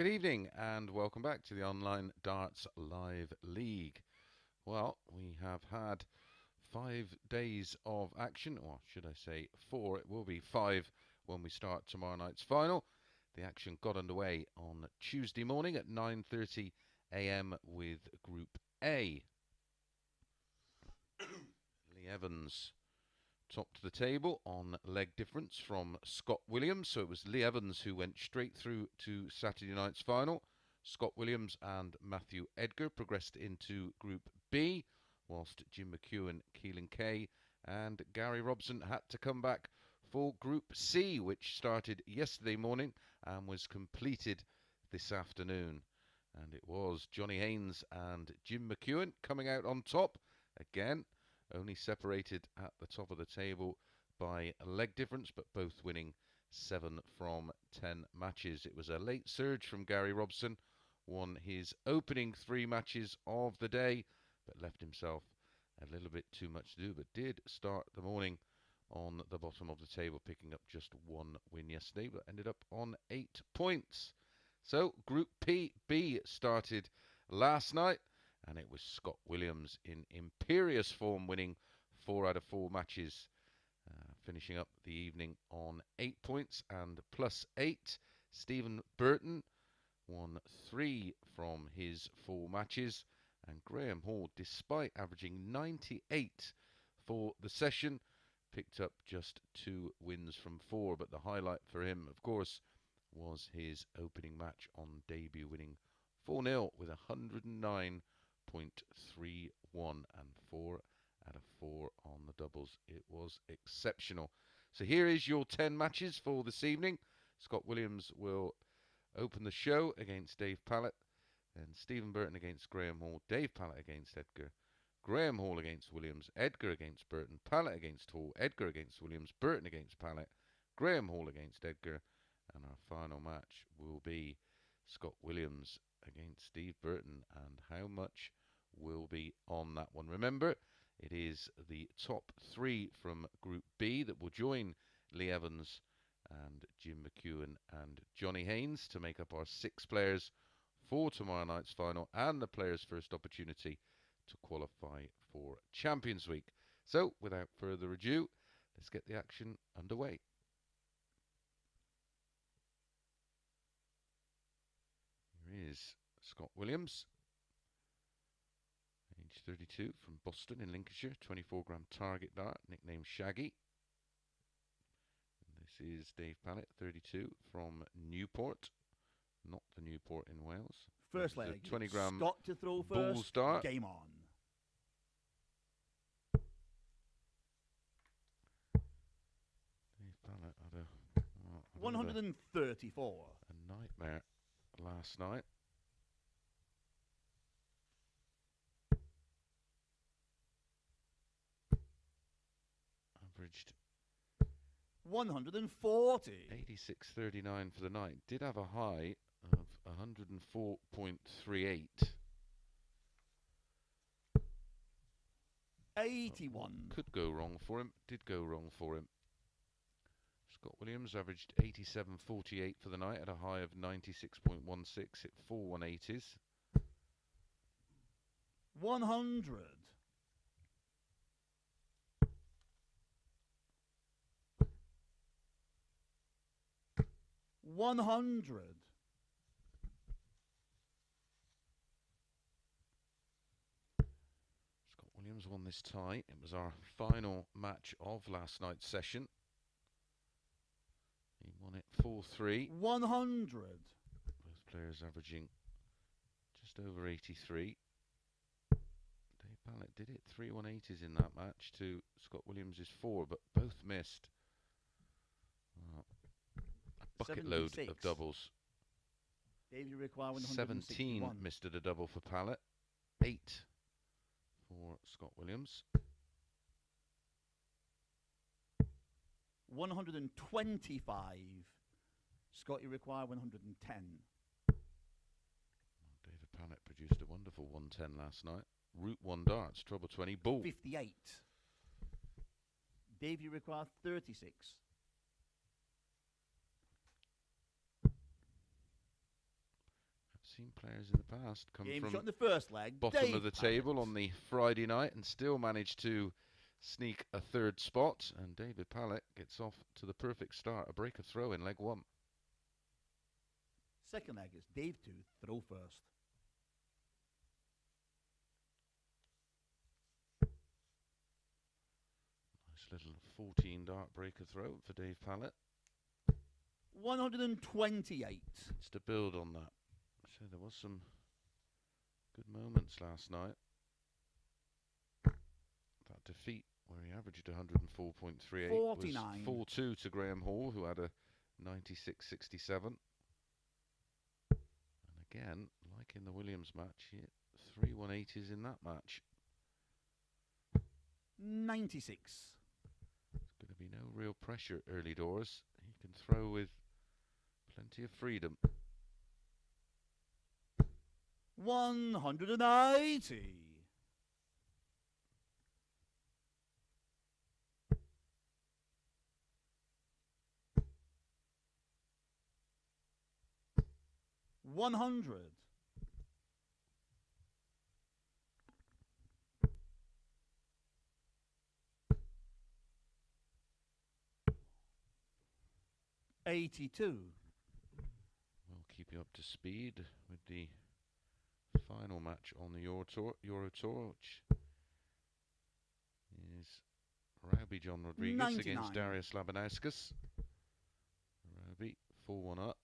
Good evening and welcome back to the online Darts Live League. Well, we have had 5 days of action, or should I say 4? It will be 5 when we start tomorrow night's final. The action got underway on Tuesday morning at 9:30 a.m. with Group A. Lee Evans topped the table on leg difference from Scott Williams. So it was Lee Evans who went straight through to Saturday night's final. Scott Williams and Matthew Edgar progressed into Group B, whilst Jim McEwen, Keelan Kay and Gary Robson had to come back for Group C, which started yesterday morning and was completed this afternoon. And it was Johnny Haynes and Jim McEwen coming out on top again, only separated at the top of the table by a leg difference, but both winning 7 from 10 matches. It was a late surge from Gary Robson, won his opening 3 matches of the day, but left himself a little bit too much to do, but did start the morning on the bottom of the table, picking up just 1 win yesterday, but ended up on 8 points. So Group B started last night, and it was Scott Williams in imperious form, winning 4 out of 4 matches, finishing up the evening on 8 points and +8. Stephen Burton won 3 from his 4 matches, and Graham Hall, despite averaging 98 for the session, picked up just 2 wins from 4. But the highlight for him, of course, was his opening match on debut, winning 4-0 with 109.31 and 4 out of 4 on the doubles. It was exceptional. So here is your 10 matches for this evening. Scott Williams will open the show against Dave Pallett, and Stephen Burton against Graham Hall, Dave Pallett against Edgar, Graham Hall against Williams, Edgar against Burton, Pallett against Hall, Edgar against Williams, Burton against Pallett, Graham Hall against Edgar, and our final match will be Scott Williams against Steve Burton. And how much will be on that one? Remember, it is the top 3 from Group B that will join Lee Evans and Jim McEwen and Johnny Haynes to make up our 6 players for tomorrow night's final and the players' first opportunity to qualify for Champions Week. So, without further ado, let's get the action underway. Here is Scott Williams, age 32, from Boston in Lincolnshire, 24-gram target dart, nicknamed Shaggy. And this is Dave Pallett, 32, from Newport, not the Newport in Wales. First leg, 20-gram Scott to throw first. Bulls dart. Game on. Dave Pallett had a 134. A nightmare last night. Averaged 140. 86.39 for the night. Did have a high of 104.38. 81. Could go wrong for him. Did go wrong for him. Scott Williams averaged 87.48 for the night at a high of 96.16. Hit 4 180s. 100. 100. Scott Williams won this tie. It was our final match of last night's session. He won it 4-3. 100. Both players averaging just over 83. Dave Pallett did it 3 180s in that match to Scott Williams' 4, but both missed. A bucket 76. load of doubles. Dave, you require 17 missed at a double for Pallett. 8 for Scott Williams. 125. Scott, you require 110. David Pallett produced a wonderful 110 last night. Route 1 darts, treble 20, bull. 58. Dave, you require 36. seen players in the past come Game from shot in the first leg. bottom Dave of the Pallett. table on the Friday night and still manage to sneak a third spot. And David Pallett gets off to the perfect start, a breaker throw in leg one. Second leg is Dave to throw first. Nice little 14 dart breaker throw for Dave Pallett. 128. It's to build on that. So there was some good moments last night. That defeat where he averaged 104.38 49. was 4-2 to Graham Hall, who had a 96.67. And again, like in the Williams match, he hit 3 180s in that match. 96. There's going to be no real pressure early doors. He can throw with plenty of freedom. 180. 100. 82. We'll keep you up to speed with the final match on the Euro Tour, which is Robbie John Rodriguez 99. against Darius Labanauskas. Robbie 4-1 up.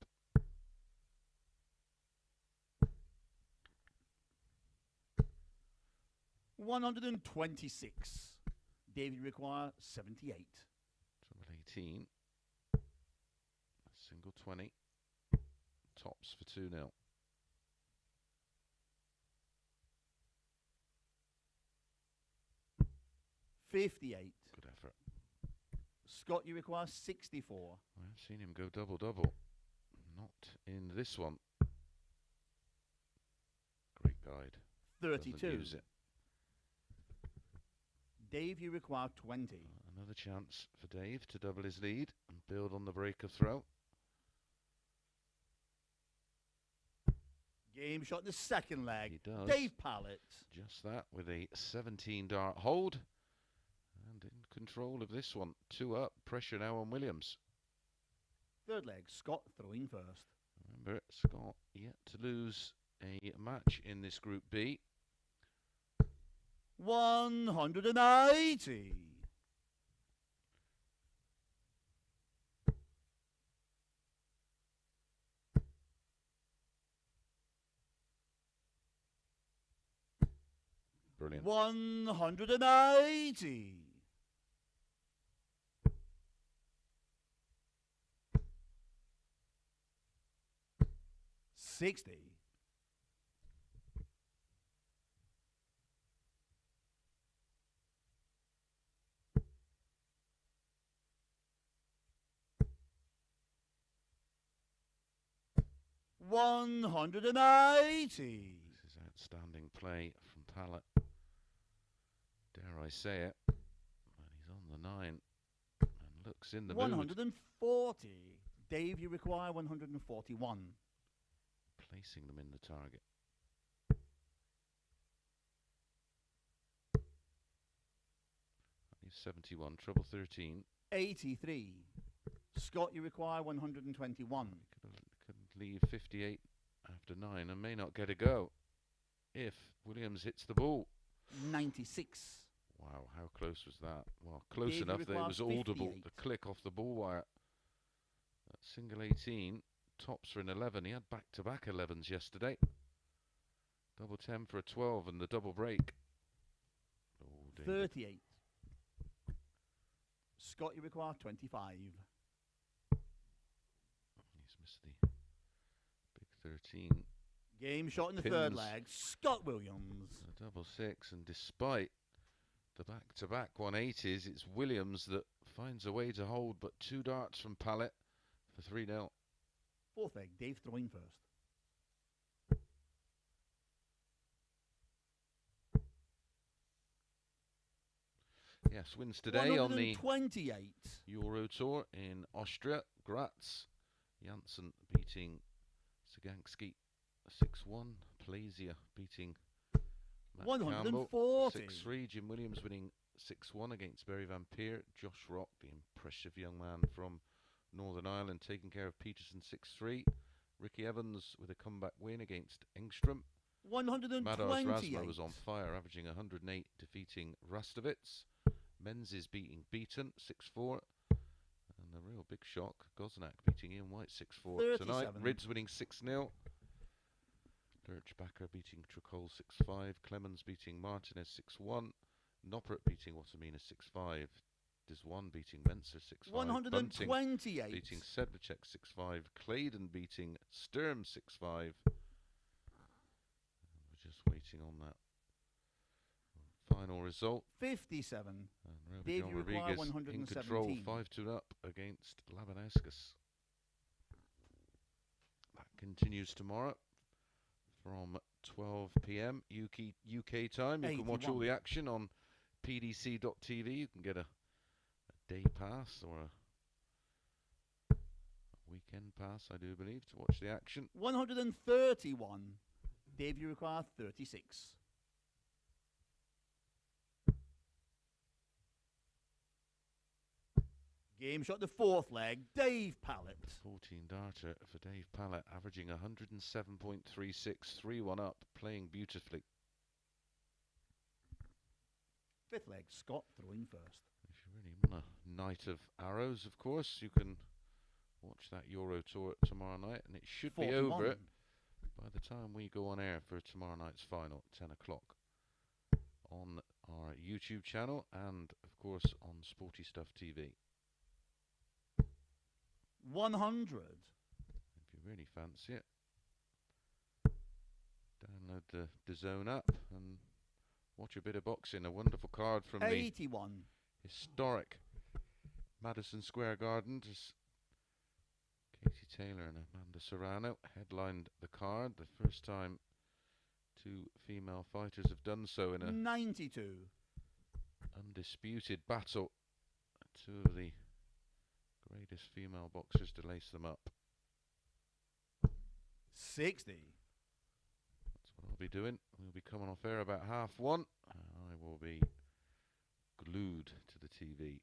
$126. David require 78. Treble 18. Single 20. Tops for 2-0. $58. Good effort. Scott, you require 64. I've seen him go double-double. Not in this one. Great guide. 32. Doesn't use it. Dave, you require 20. Another chance for Dave to double his lead and build on the breaker throw. Game shot in the second leg. He does. Dave Pallett. Just that with a 17 dart hold. And in control of this one. 2 up. Pressure now on Williams. Third leg, Scott throwing first. Remember, Scott yet to lose a match in this Group B. 180. 180. 60. 180. This is outstanding play from Pallett. Dare I say it. And he's on the 9 and looks in the mood. 140. Dave, you require 141. Placing them in the target. He's 71, treble 13. 83. Scott, you require 121. Could leave 58 after 9 and may not get a go if Williams hits the ball. 96. Wow, how close was that? Well, close Dave, enough you that it require was audible, 58. the click off the ball wire. Single 18, tops for an 11. He had back-to-back 11s yesterday. Double 10 for a 12 and the double break. Oh, David. 38. Scott, you require 25. He's missed the big 13. Game shot in the third Pins. leg. Scott Williams. A double 6, and despite the back-to-back 180s, it's Williams that finds a way to hold, but 2 darts from Pallett for 3-0. Fourth leg, Dave throwing first. Yes, wins today on the 128. Euro Tour in Austria. Graz. Janssen beating Sagansky 6-1. Plasia beating Matt Campbell. 140. 6-3. Jim Williams winning 6-1 against Barry Van Peer. Josh Rock, the impressive young man from Northern Ireland, taking care of Peterson 6-3. Ricky Evans with a comeback win against Engstrom. 128. Mados Rasma was on fire, averaging 108, defeating Rastovitz. Menzies beating Beaton 6-4. And the real big shock, Goznak beating Ian White 6-4 tonight. Rids winning 6-0. Lurchbacker beating Tricol 6-5. Clemens beating Martinez 6-1. Noppert beating Watamina 6-5. Deswan beating Menser 6-5. 128. Bunting beating Sedlacek 6-5. Claydon beating Sturm 6-5. We're just waiting on that final result. 57. And Dave, John you require Rodriguez 117. in control, 5-2 up against Labanauskas. That continues tomorrow from 12 p.m. UK time. You can watch all 81. the action on pdc.tv. You can get a day pass or a weekend pass, I do believe, to watch the action. 131. Dave, you require 36. Game shot the fourth leg, Dave Pallett. 14 darter for Dave Pallett, averaging 107.36, 3-1 up, playing beautifully. Fifth leg, Scott throwing first. If you really want a night of arrows, of course, you can watch that Euro Tour tomorrow night, and it should 41. be over by the time we go on air for tomorrow night's final at 10 o'clock on our YouTube channel and, of course, on Sporty Stuff TV. 100. If you really fancy it, download the DAZN app and watch a bit of boxing. A wonderful card from 81. the historic Madison Square Garden. Just Katie Taylor and Amanda Serrano headlined the card. The first time two female fighters have done so in a 92. undisputed battle. Two of the greatest female boxers to lace them up. 60. That's what I'll be doing. We'll be coming off air about 1:30. I will be glued to the TV.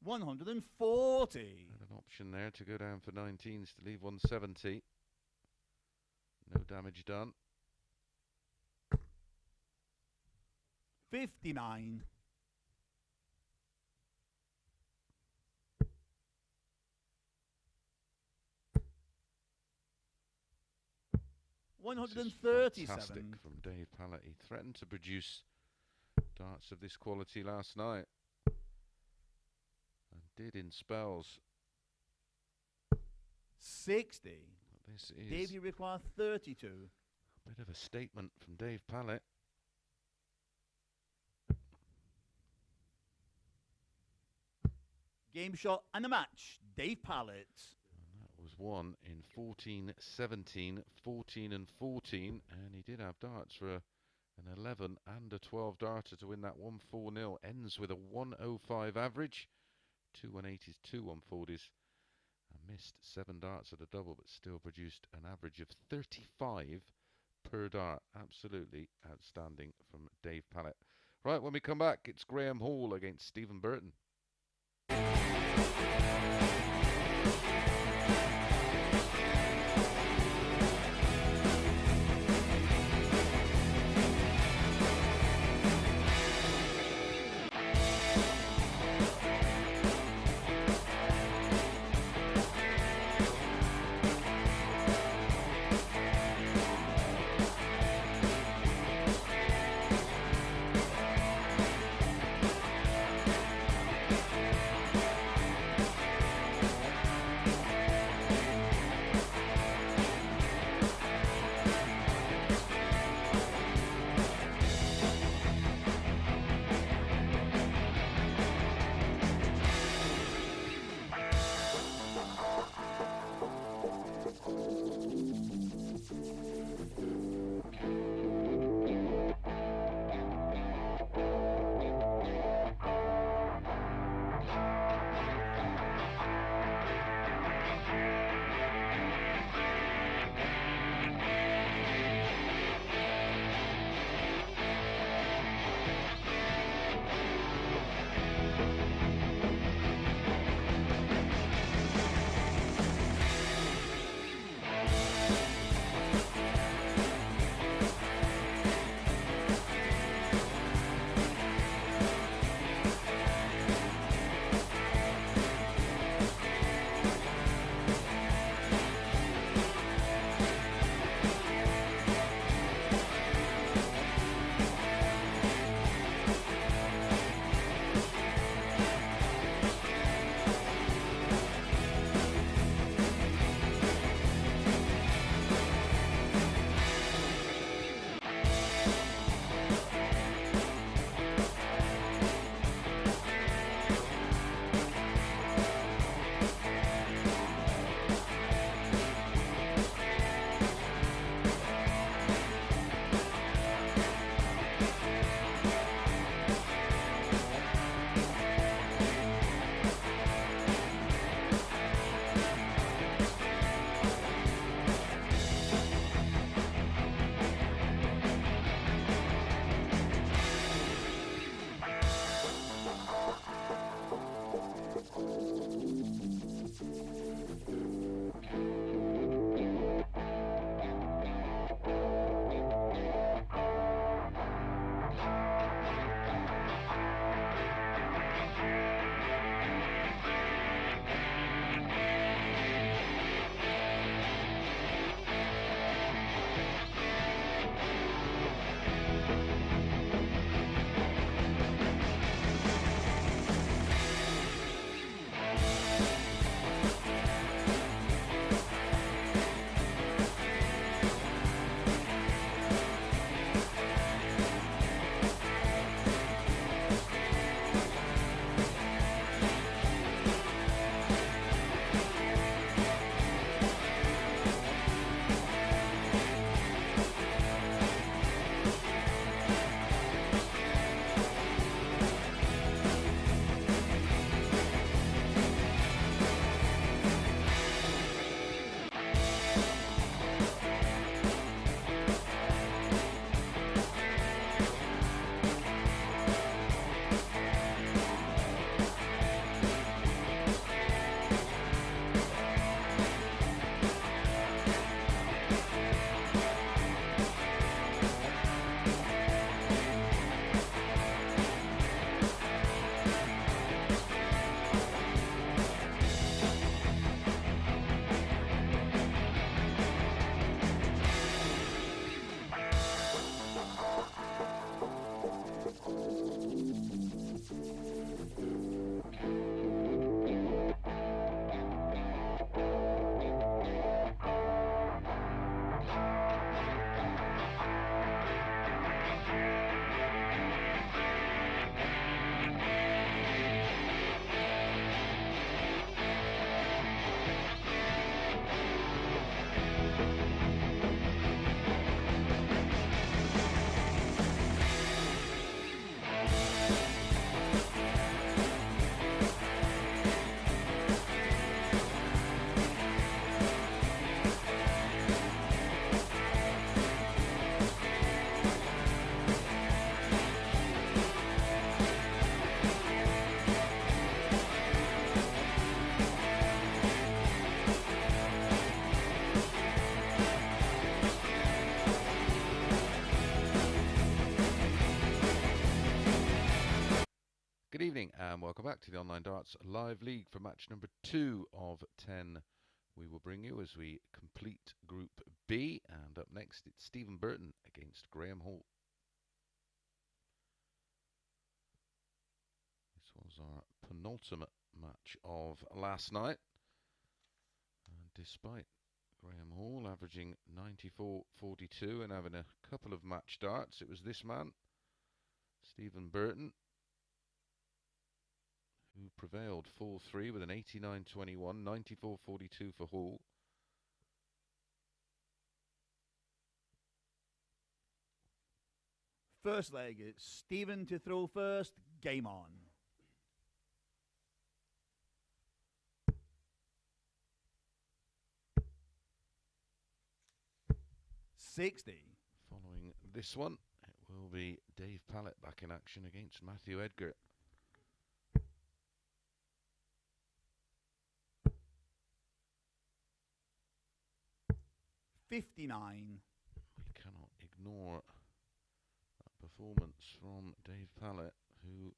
140. Had an option there to go down for 19s to leave 170. No damage done. 59. 137. Fantastic from Dave Pallett. He threatened to produce darts of this quality last night, and did in spells. 60. This is Dave, you require 32. a bit of a statement from Dave Pallett. Game shot and the match, Dave Pallett. And that was won in 14-17, 14 and 14, and he did have darts for an 11 and a 12 darter to win that 1-4-0. Ends with a 105 average, 2 180s, 2 140s, and missed 7 darts at a double, but still produced an average of 35 per dart. Absolutely outstanding from Dave Pallett. Right, when we come back, it's Graham Hall against Stephen Burton. And welcome back to the Online Darts Live League for match number 2 of 10 we will bring you as we complete Group B. And up next it's Stephen Burton against Graham Hall. This was our penultimate match of last night. And despite Graham Hall averaging 94.42 and having a couple of match darts, it was this man, Stephen Burton, who prevailed 4-3 with an 89.21, 94.42 for Hall. First leg, it's Stephen to throw first. Game on. $60. Following this one, it will be Dave Pallett back in action against Matthew Edgar. $59. We cannot ignore that performance from Dave Pallett, who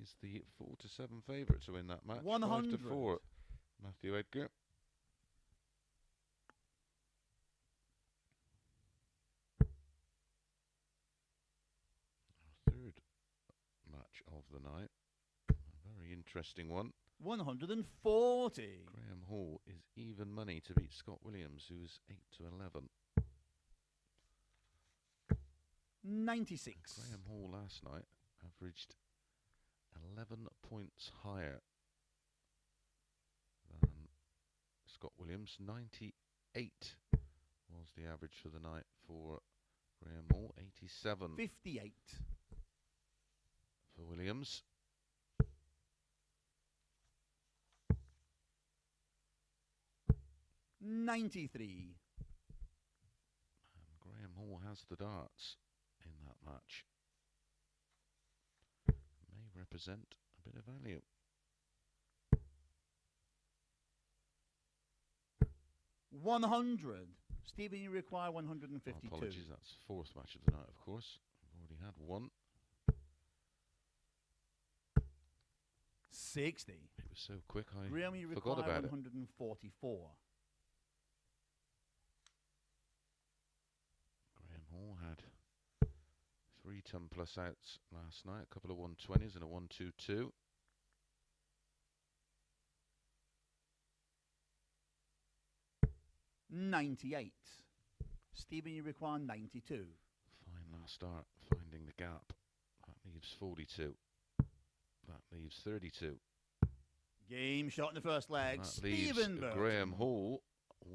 is the 4-7 favourite to win that match. 100. 5-4, Matthew Edgar. Our third match of the night, a very interesting one. 140. Graham Hall is even money to beat Scott Williams, who's 8-11. 96. Graham Hall last night averaged 11 points higher than Scott Williams. 98 was the average for the night for Graham Hall. 87 58. for Williams. $93. And Graham Hall has the darts in that match. May represent a bit of value. $100. Stephen, you require 152. Apologies, that's fourth match of the night, of course. We've already had one. 60. It was so quick I Graham, you forgot require about it. 144. Graham Hall had 3 ton plus outs last night, a couple of 120s and a 122. $98. Stephen, you require 92. Fine last start, finding the gap. That leaves 42. That leaves 32. Game shot in the first leg. That leaves Stephen Burton. Graham Hall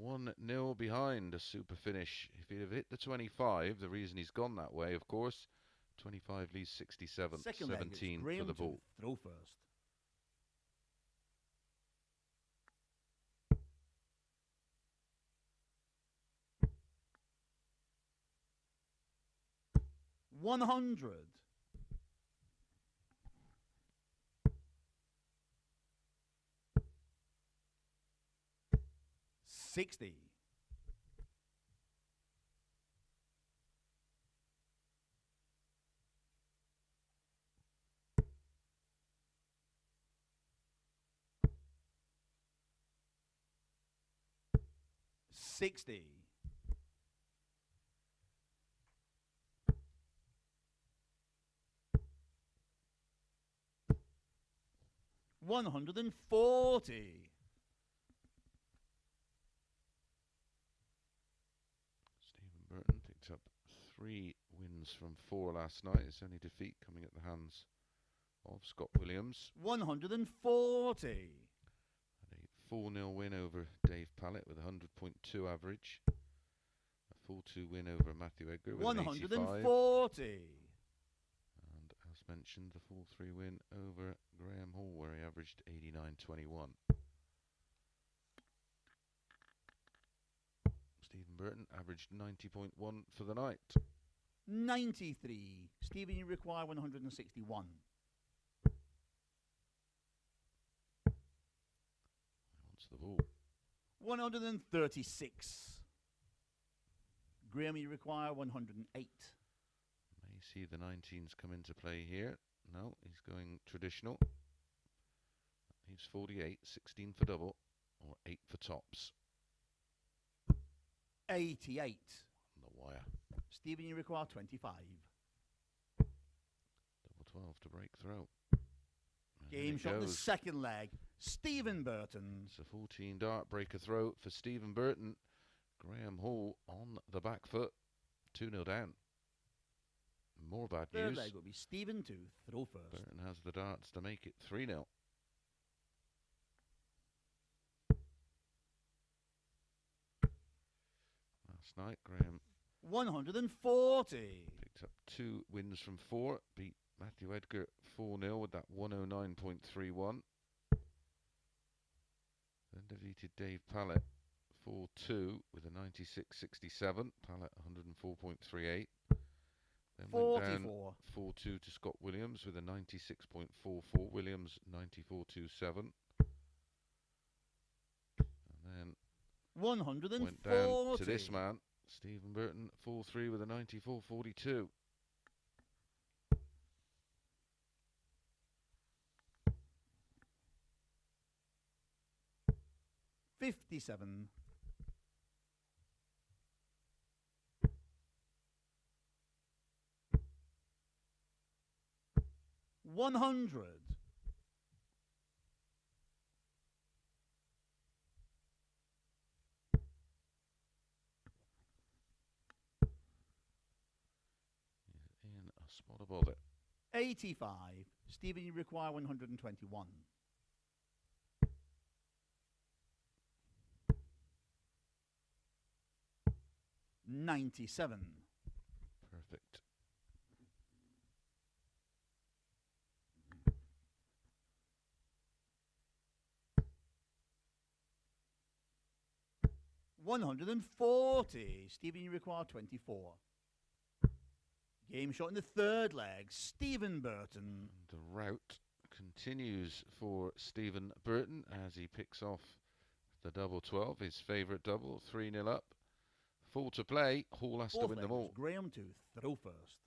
1-0 behind a super finish. If he'd have hit the 25, the reason he's gone that way, of course, 25 leaves 67, Second leg, 17 Graham for the to ball. throw first. $100. $60. $60. $140. Stephen Burton picked up 3 wins from 4 last night. His only defeat coming at the hands of Scott Williams. $140. Had a 4-0 win over Dave Pallett with a 100.2 average. A 4-2 win over Matthew Edgar with an 85. $140. And as mentioned, the 4-3 win over Graham Hall, where he averaged 89.21. Stephen Burton averaged 90.1 for the night. 93. Stephen, you require 161. Wants the ball. 136. Graham, you require 108. May see the 19s come into play here. No, he's going traditional. He's 48, 16 for double, or 8 for tops. 88. On the wire. Stephen, you require 25. Double 12 to break through. And Game shot in the second leg. Stephen Burton. It's a 14 dart breaker throw for Stephen Burton. Graham Hall on the back foot. 2-0 down. More bad news. Third leg will be Stephen to throw first. Burton has the darts to make it 3-0. Last night, Graham 140. picked up 2 wins from 4. Beat Matthew Edgar 4-0 with that 109.31. Then defeated Dave Pallett 4-2 with a 96.67. Pallett 104.38. Then went down 4-2 to Scott Williams with a 96.44. Williams 94.27. And then 140. went down to this man, Stephen Burton, 4-3 with a 94.42. $57. 100. In a spot above it. 85. Stephen, you require 121. $97. Perfect. $140. Stephen, you require 24. Game shot in the third leg. Stephen Burton. The route continues for Stephen Burton as he picks off the double 12, his favourite double, 3-0 up. 4 to play. Hall has to win them all. Graham to throw first.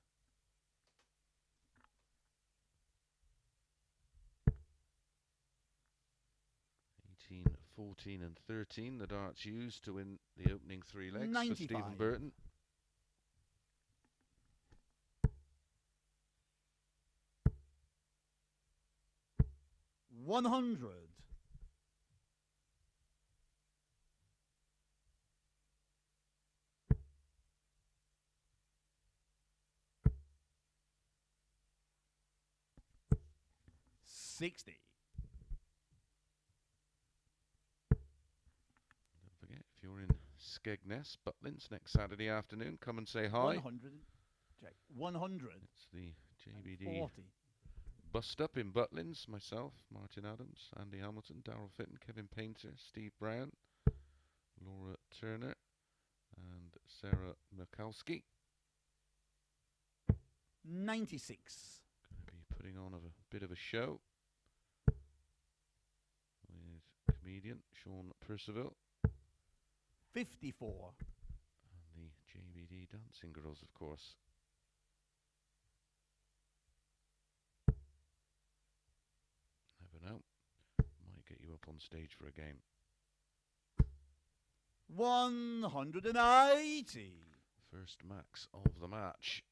$18, $14 and $13. The darts used to win the opening 3 legs 95. for Stephen Burton. $100. $60. Don't forget, if you're in Skegness, Butlins next Saturday afternoon, come and say hi. 100. Check. 100. It's the JBD 40. bust up in Butlins. Myself, Martin Adams, Andy Hamilton, Darryl Fitton, Kevin Painter, Steve Brown, Laura Turner, and Sarah Mikowski. 96. Going to be putting on a bit of a show with comedian Sean Percival 54. and the JBD Dancing Girls, of course. Never know. Might get you up on stage for a game. 180. First max of the match.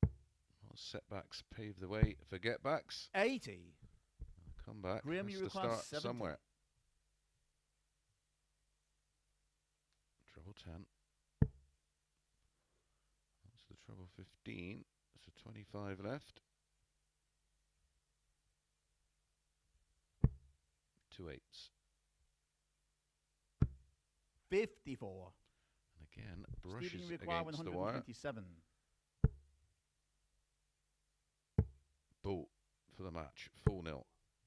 Well, setbacks pave the way for getbacks. 80. Come back. Graham, Has you to require start 70. somewhere. Treble 10. That's the treble 15. So 25 left. 2 8s. 54. And again, Stephen, brushes you require against the wire. 127. Ball for the match. 4-0.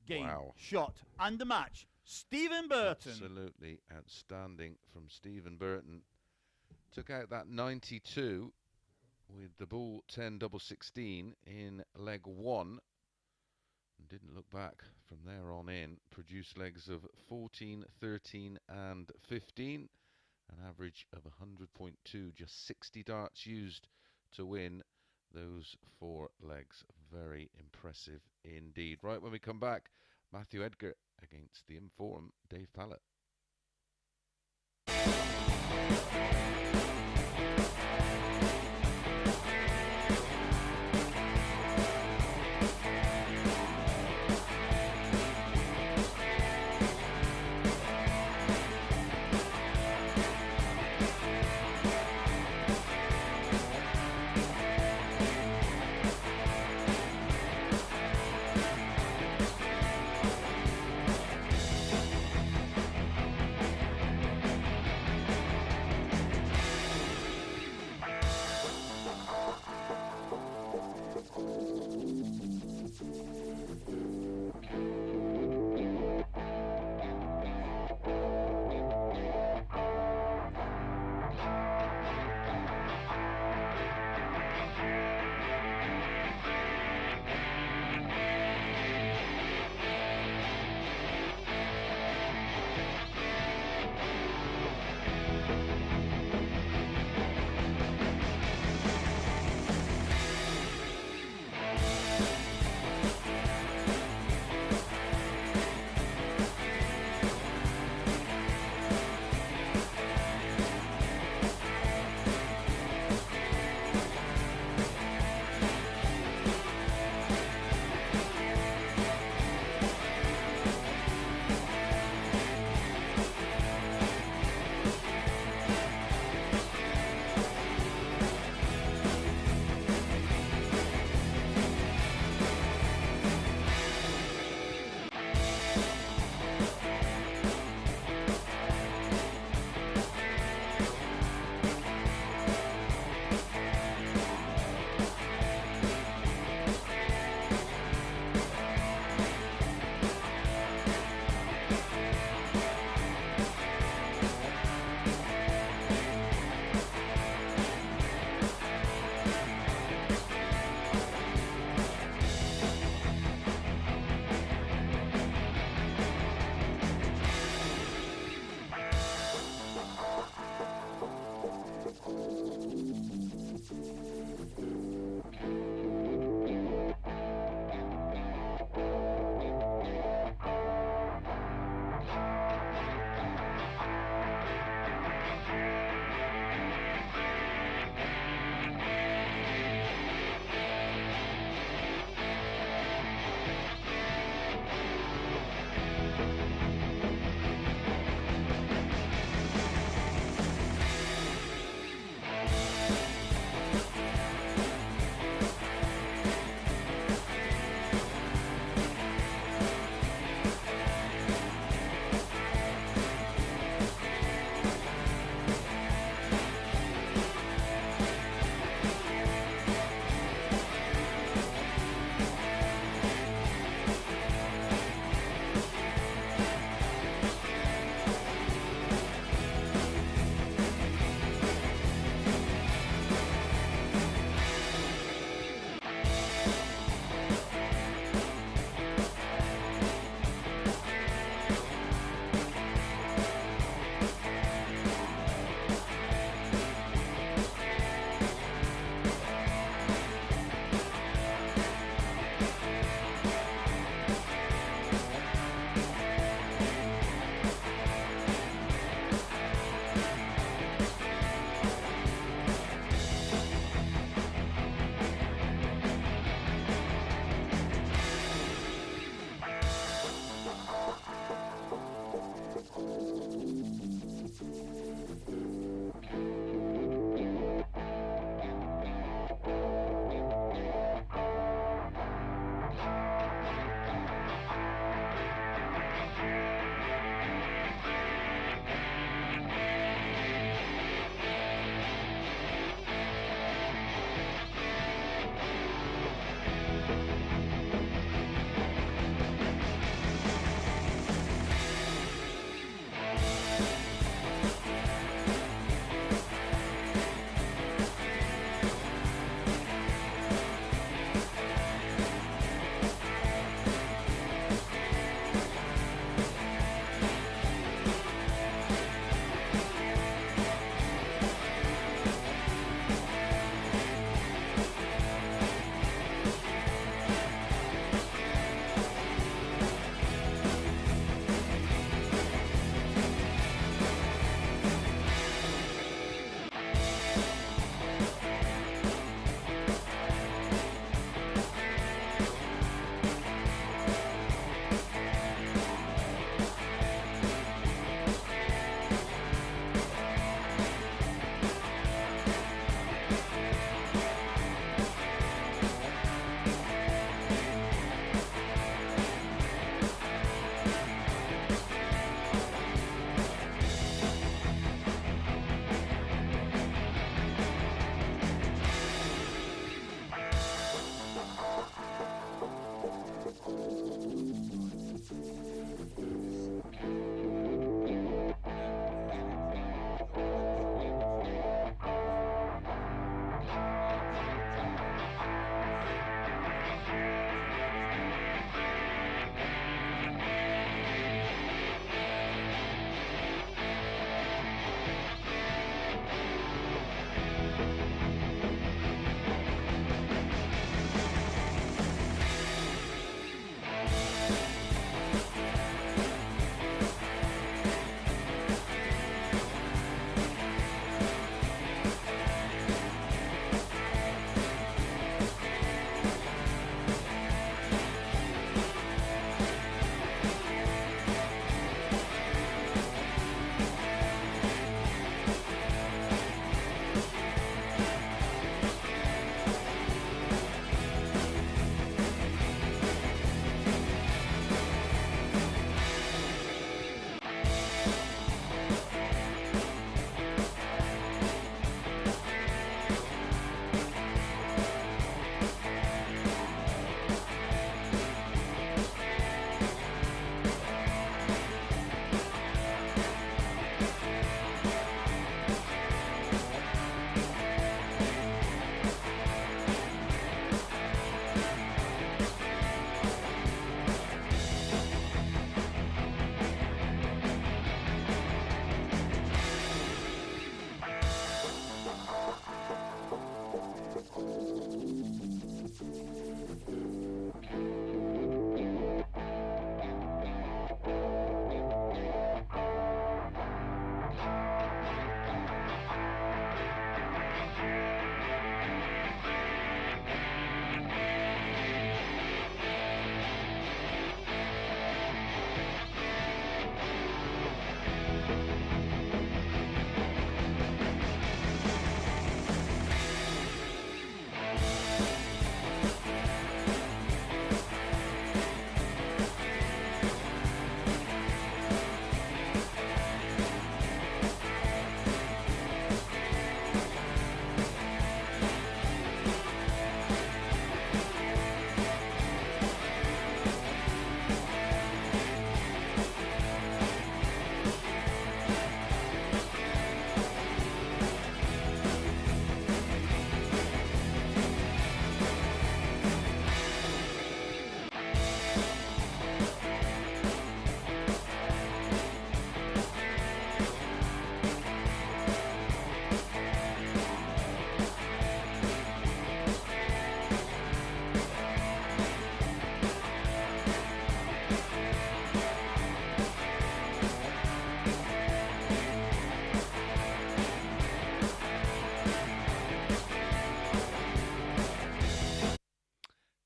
Game, Wow. shot, and the match. Stephen Burton. Absolutely outstanding from Stephen Burton. Took out that 92 with the ball 10 double 16 in leg 1. And didn't look back from there on in. Produced legs of 14, 13 and 15. An average of 100.2. Just 60 darts used to win Those 4 legs, very impressive indeed. Right, when we come back, Matthew Edgar against the informed Dave Pallett.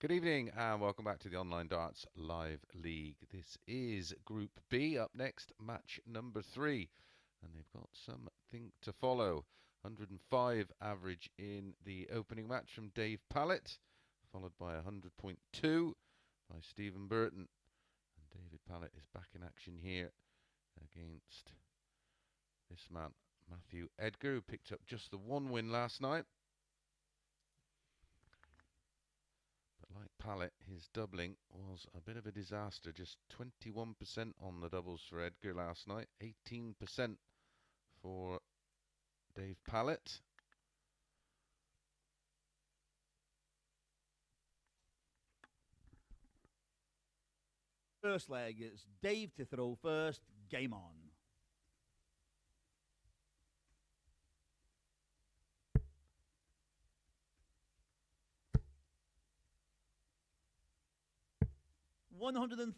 Good evening and welcome back to the Online Darts Live League. This is Group B. Up next, match number 3. And they've got something to follow. 105 average in the opening match from Dave Pallett, followed by 100.2 by Stephen Burton. And David Pallett is back in action here against this man, Matthew Edgar, who picked up just the 1 win last night. Like Pallett, his doubling was a bit of a disaster. Just 21% on the doubles for Edgar last night, 18% for Dave Pallett. First leg, it's Dave to throw first. Game on. $137.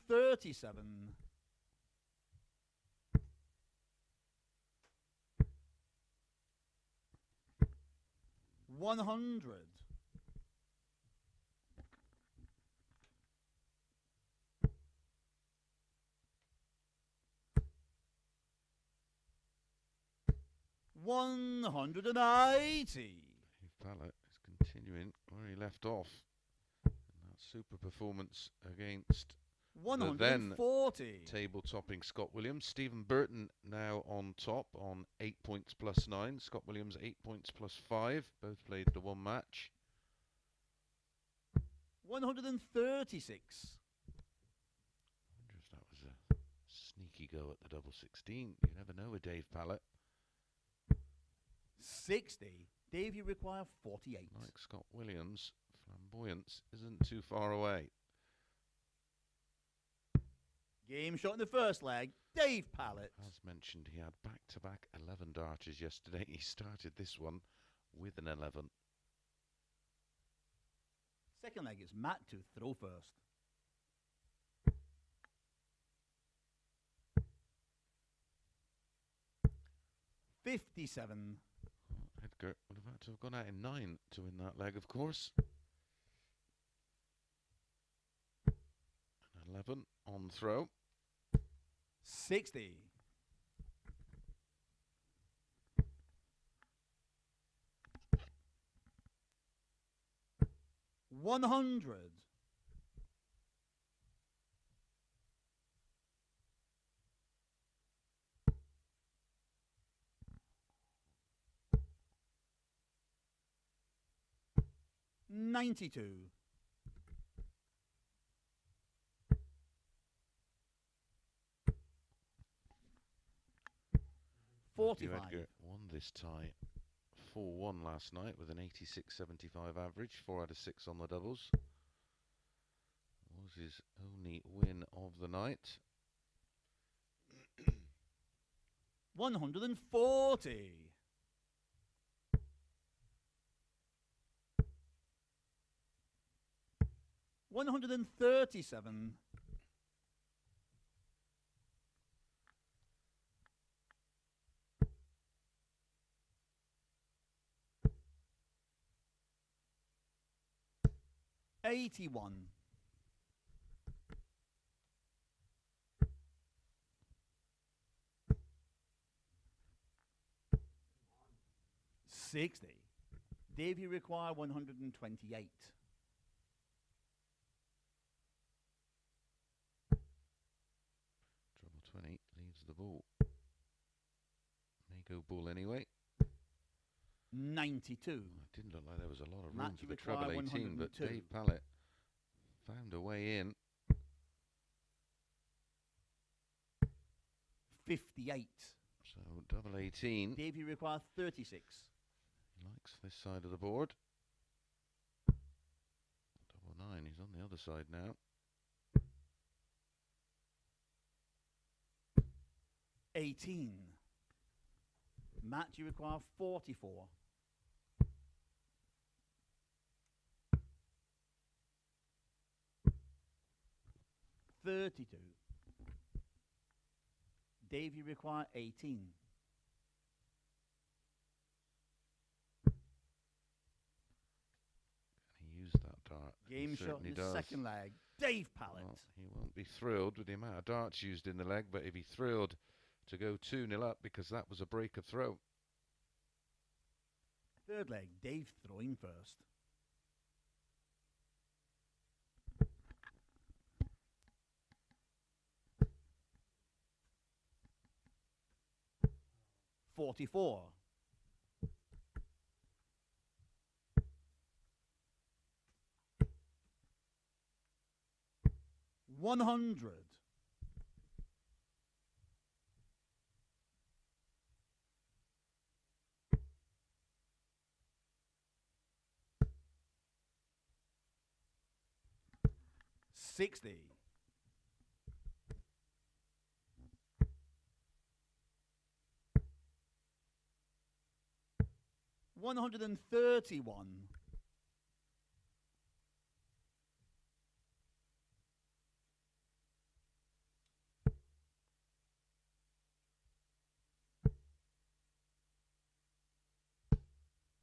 100. 180. Dave Pallett is continuing where he left off in that super performance against 140. Table-topping Scott Williams. Stephen Burton now on top on 8 points plus 9. Scott Williams 8 points plus 5. Both played the 1 match. 136. I wonder if that was a sneaky go at the double 16. You never know with Dave Pallett. 60. Dave, you require 48. Like Scott Williams, flamboyance isn't too far away. Game shot in the first leg, Dave Pallett. As mentioned, he had back-to-back 11 darters yesterday. He started this one with an 11. Second leg is Matt to throw first. $57. Edgar would have had to have gone out in 9 to win that leg, of course. An 11 on throw. 60. 100. 92. 45. Edgar won this tie 4-1 last night with an 86.75 average, 4 out of 6 on the doubles. Was his only win of the night. 140. 137. 81. 60. Dave, you require 128. Treble 20 leaves the ball. May go ball anyway. 92. It didn't look like there was a lot of room Matt, for you the require treble 18, but 102. Dave Pallett found a way in. 58. So double 18. Dave, you require 36. He likes this side of the board. Double 9, he's on the other side now. 18. Matt, you require 44. 32. Dave, you require 18. He used that dart Game shot certainly in the does. second leg. Dave Pallett. Well, he won't be thrilled with the amount of darts used in the leg, but he'd be thrilled to go 2-0 up because that was a break of throw. Third leg. Dave throwing first. $44. 100. 60. 131.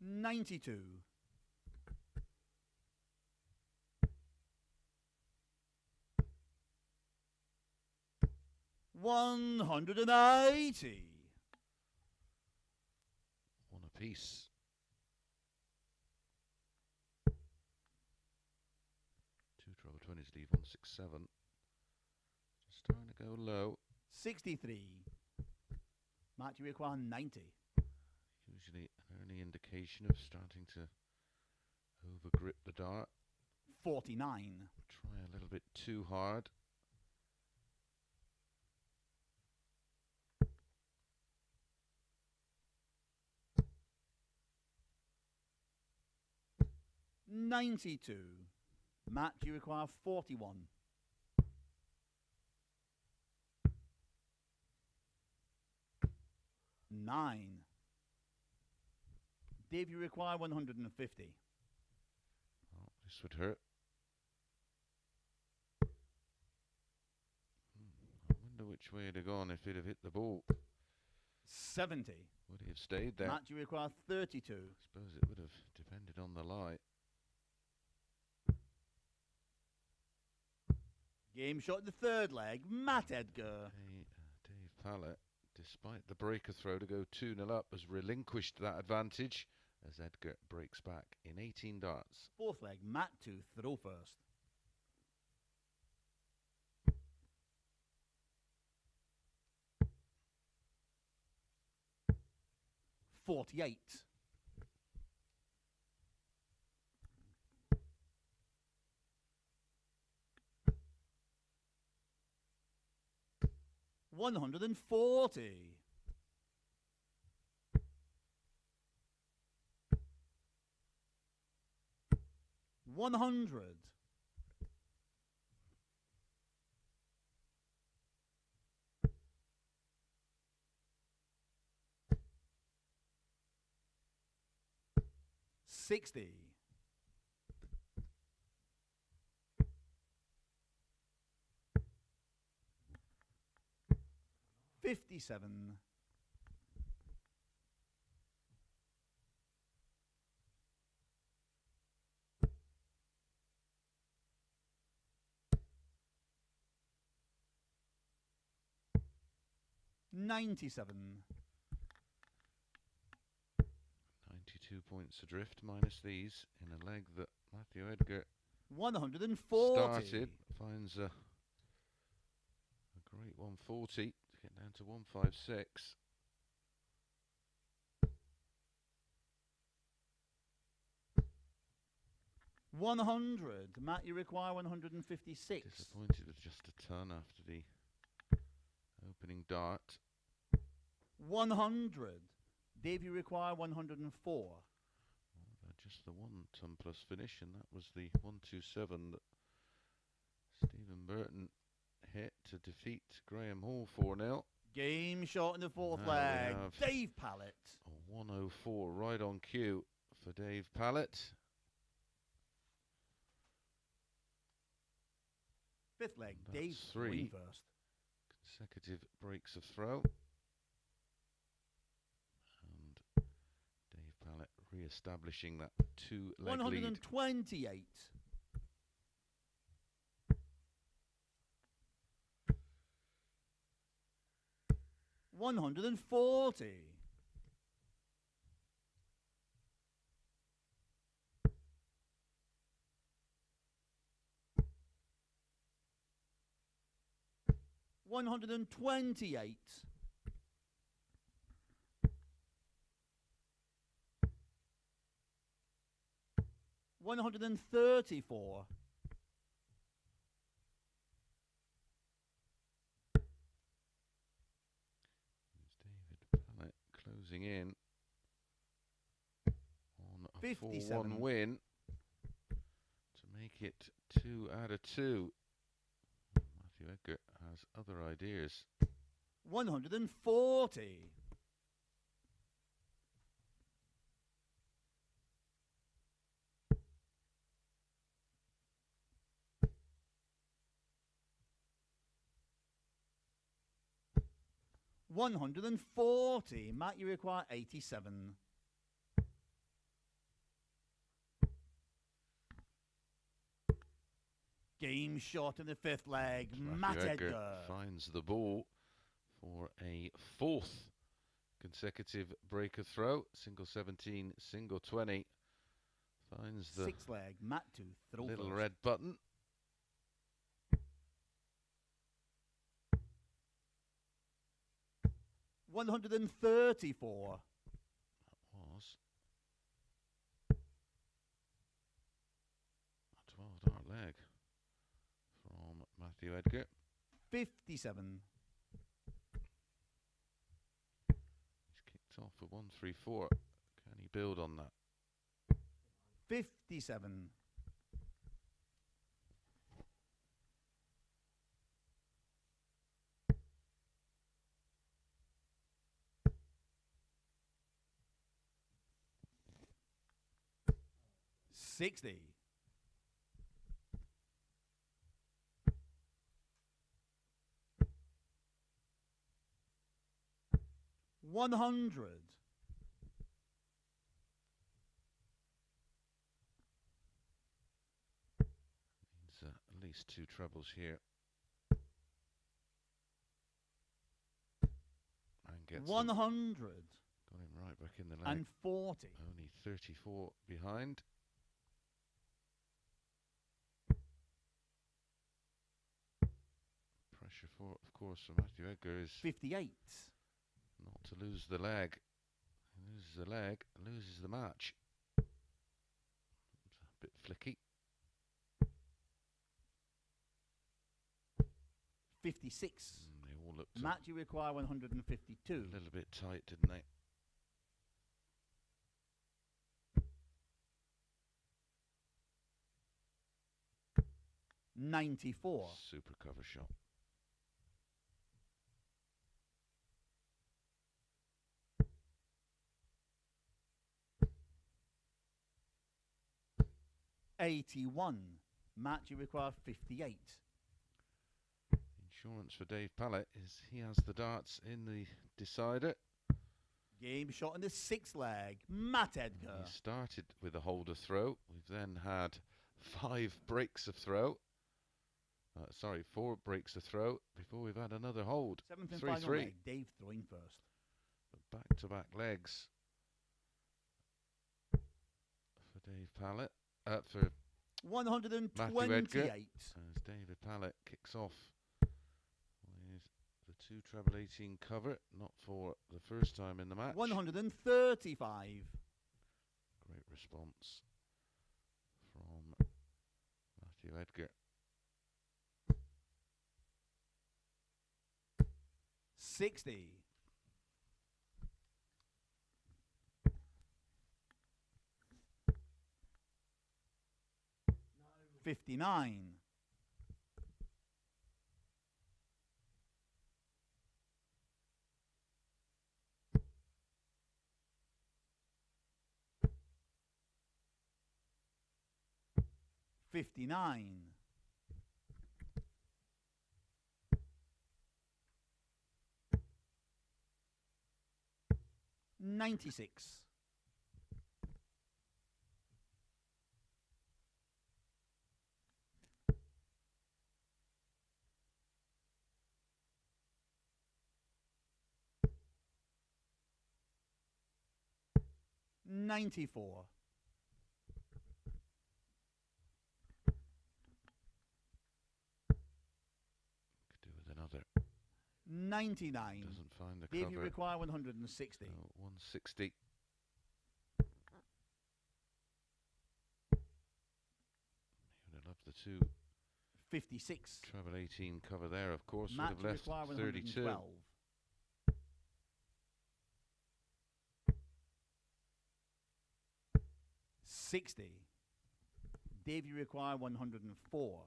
92. 180. One apiece. Two treble 20s leave 167. Just starting to go low. 63. Matt, you require 90. Usually an early indication of starting to overgrip the dart. 49. Try a little bit too hard. $92. Matt, you require 41. $9. Dave, you require 150. Oh, this would hurt. I wonder which way it'd have gone if it'd have hit the ball. 70. Would he have stayed there? Matt, you require 32. I suppose it would have depended on the lie. Game shot in the third leg. Matt Edgar. Dave Pallett, despite the breaker throw to go 2-0 up, has relinquished that advantage as Edgar breaks back in 18 darts. Fourth leg. Matt to throw first. $48. 140. 100. 60. 57. 97. 92 points adrift minus these in a leg that Matthew Edgar 140. started. Finds a great 140 to get down to 156. $100. Matt, you require 156. Disappointed with just a ton after the opening dart. 100. Dave, you require 104. Well, just the 1 ton plus finish, and that was the 127 that Stephen Burton hit to defeat Graham Hall 4-0. Game shot in the fourth Now we leg. have Dave Pallett. A 104 right on cue for Dave Pallett. Fifth leg. That's Dave three. throwing first. Consecutive breaks of throw. And Dave Pallett re-establishing that 2-leg lead. 128. 140. 128. 134. Pallett closing in on a 57. 4-1 win to make it 2 out of 2. Matthew Edgar has other ideas. 140. 140. Matt, you require 87. Game shot in the fifth leg. Matt Edgar finds the ball for a 4th consecutive breaker throw. Single 17, single 20. Finds the sixth leg. Matt to throw little first. red button. $134. That was a 12-dart leg from Matthew Edgar. 57. He's kicked off for 134. Can he build on that? 57. 60. 100. Needs at least 2 trebles here. And gets 100. Got him right back in the leg. And 40. Only 34 behind. Pressure for, of course, for Matthew Edgar is 58. not to lose the leg. He loses the leg, loses the match. A bit flicky. 56. They all looked Matt, you require 152. a little bit tight, didn't they? $94. Super cover shot. $81. Matt, you require 58. Insurance for Dave Pallett is he has the darts in the decider. Game shot in the sixth leg. Matt Edgar. He started with a holder throw. We've then had 5 breaks of throw. 4 breaks of throw before we've had another hold. 7th and 3-3. final leg. Dave throwing first. Back-to-back legs for Dave Pallett. For 128. Matthew Edgar. As David Pallett kicks off with the 2 treble 18 cover, not for the first time in the match. 135. Great response from Matthew Edgar. 60. 59. 59. 96. 100. 94. Could do with another. 99. Doesn't find the Dave, cover. you require 160. No, 160. He would have loved the 2. 56. Treble 18 cover there, of course, Matt, would you have left require 32. 112. 60. Dave, you require 104.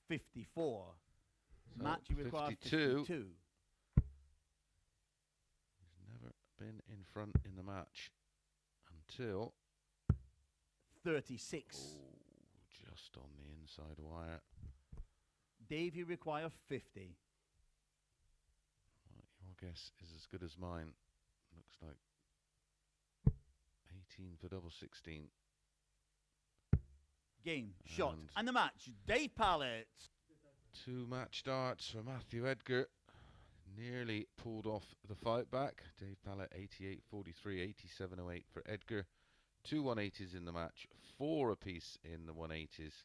54. So Matt, you require 52. 52. He's never been in front in the match until 36. just on the inside wire. Dave, you require 50. Well, your guess is as good as mine. Looks like 18 for double 16. Game, shot, And and the match. Dave Pallett. 2 match darts for Matthew Edgar. Nearly pulled off the fight back. Dave Pallett 88-43, 87-08 for Edgar. 2 180s in the match, 4 apiece in the 180s.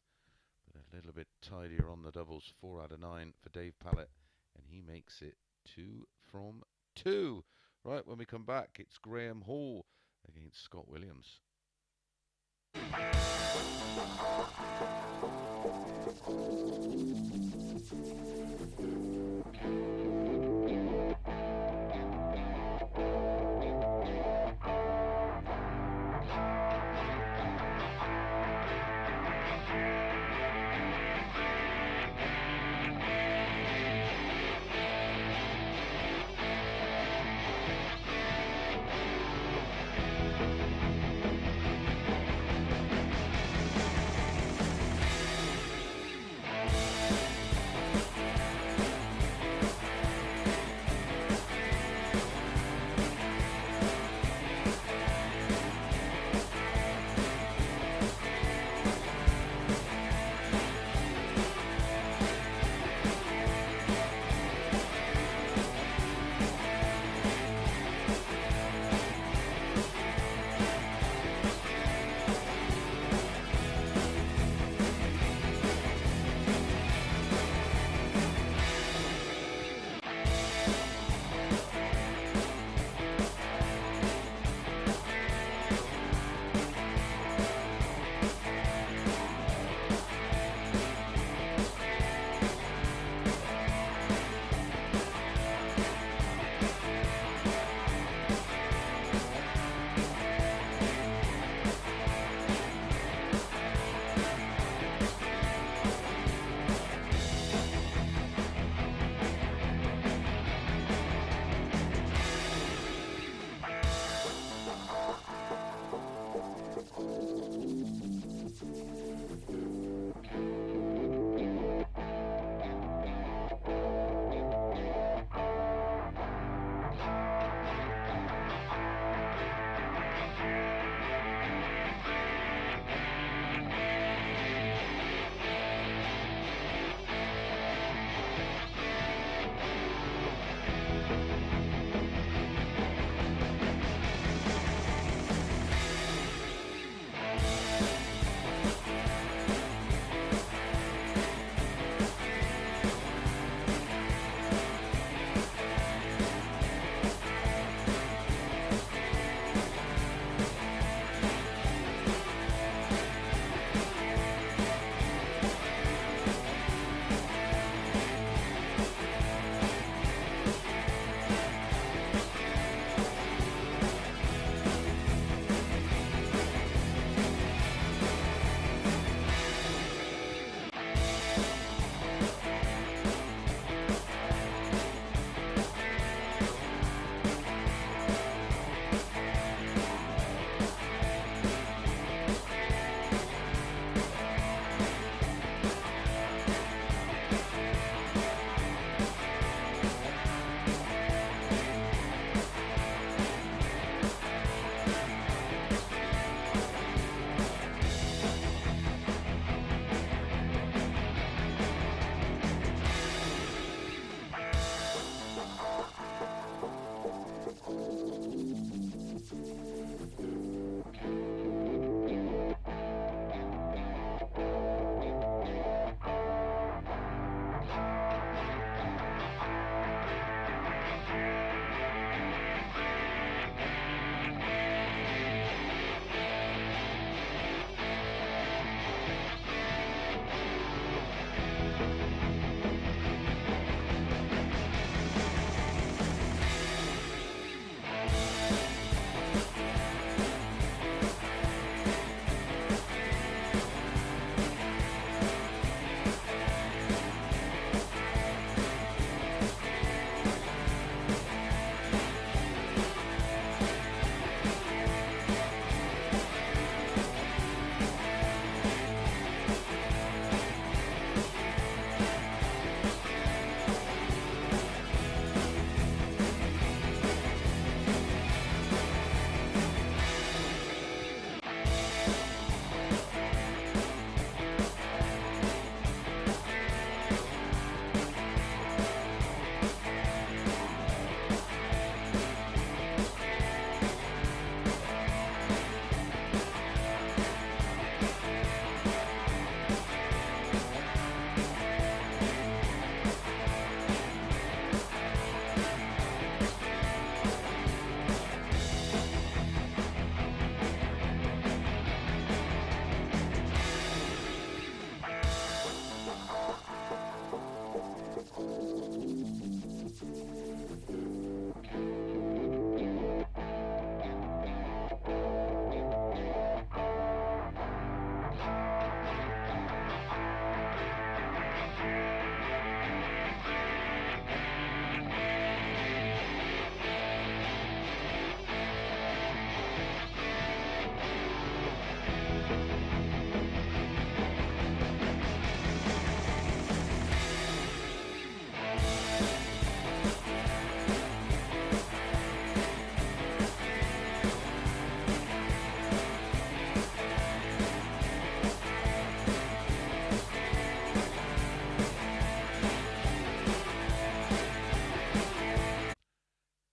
But a little bit tidier on the doubles, 4 out of 9 for Dave Pallett. And he makes it 2 from 2. Right, when we come back, it's Graham Hall against Scott Williams.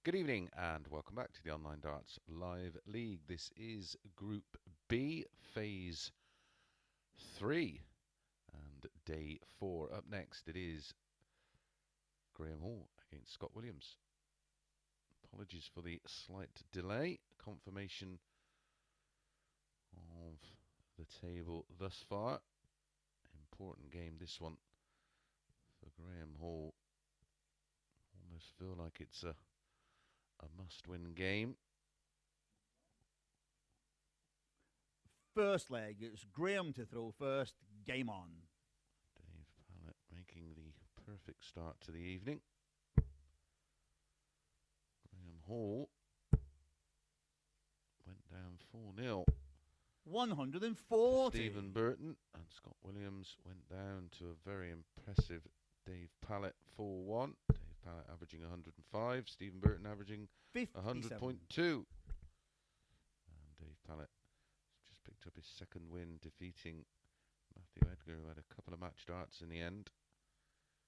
Good evening and welcome back to the Online Darts Live League. This is Group B, Phase 3 and Day 4. Up next it is Graham Hall against Scott Williams. Apologies for the slight delay. Confirmation of the table thus far. Important game this one for Graham Hall. Almost feel like it's a must-win game. First leg, it's Graham to throw first. Game on. Dave Pallett making the perfect start to the evening. Graham Hall went down 4-0. 140. Stephen Burton, and Scott Williams went down to a very impressive Dave Pallett 4-1. Dave Pallett averaging 105, Stephen Burton averaging 100.2. And Dave Pallett just picked up his second win, defeating Matthew Edgar, who had a couple of match darts in the end.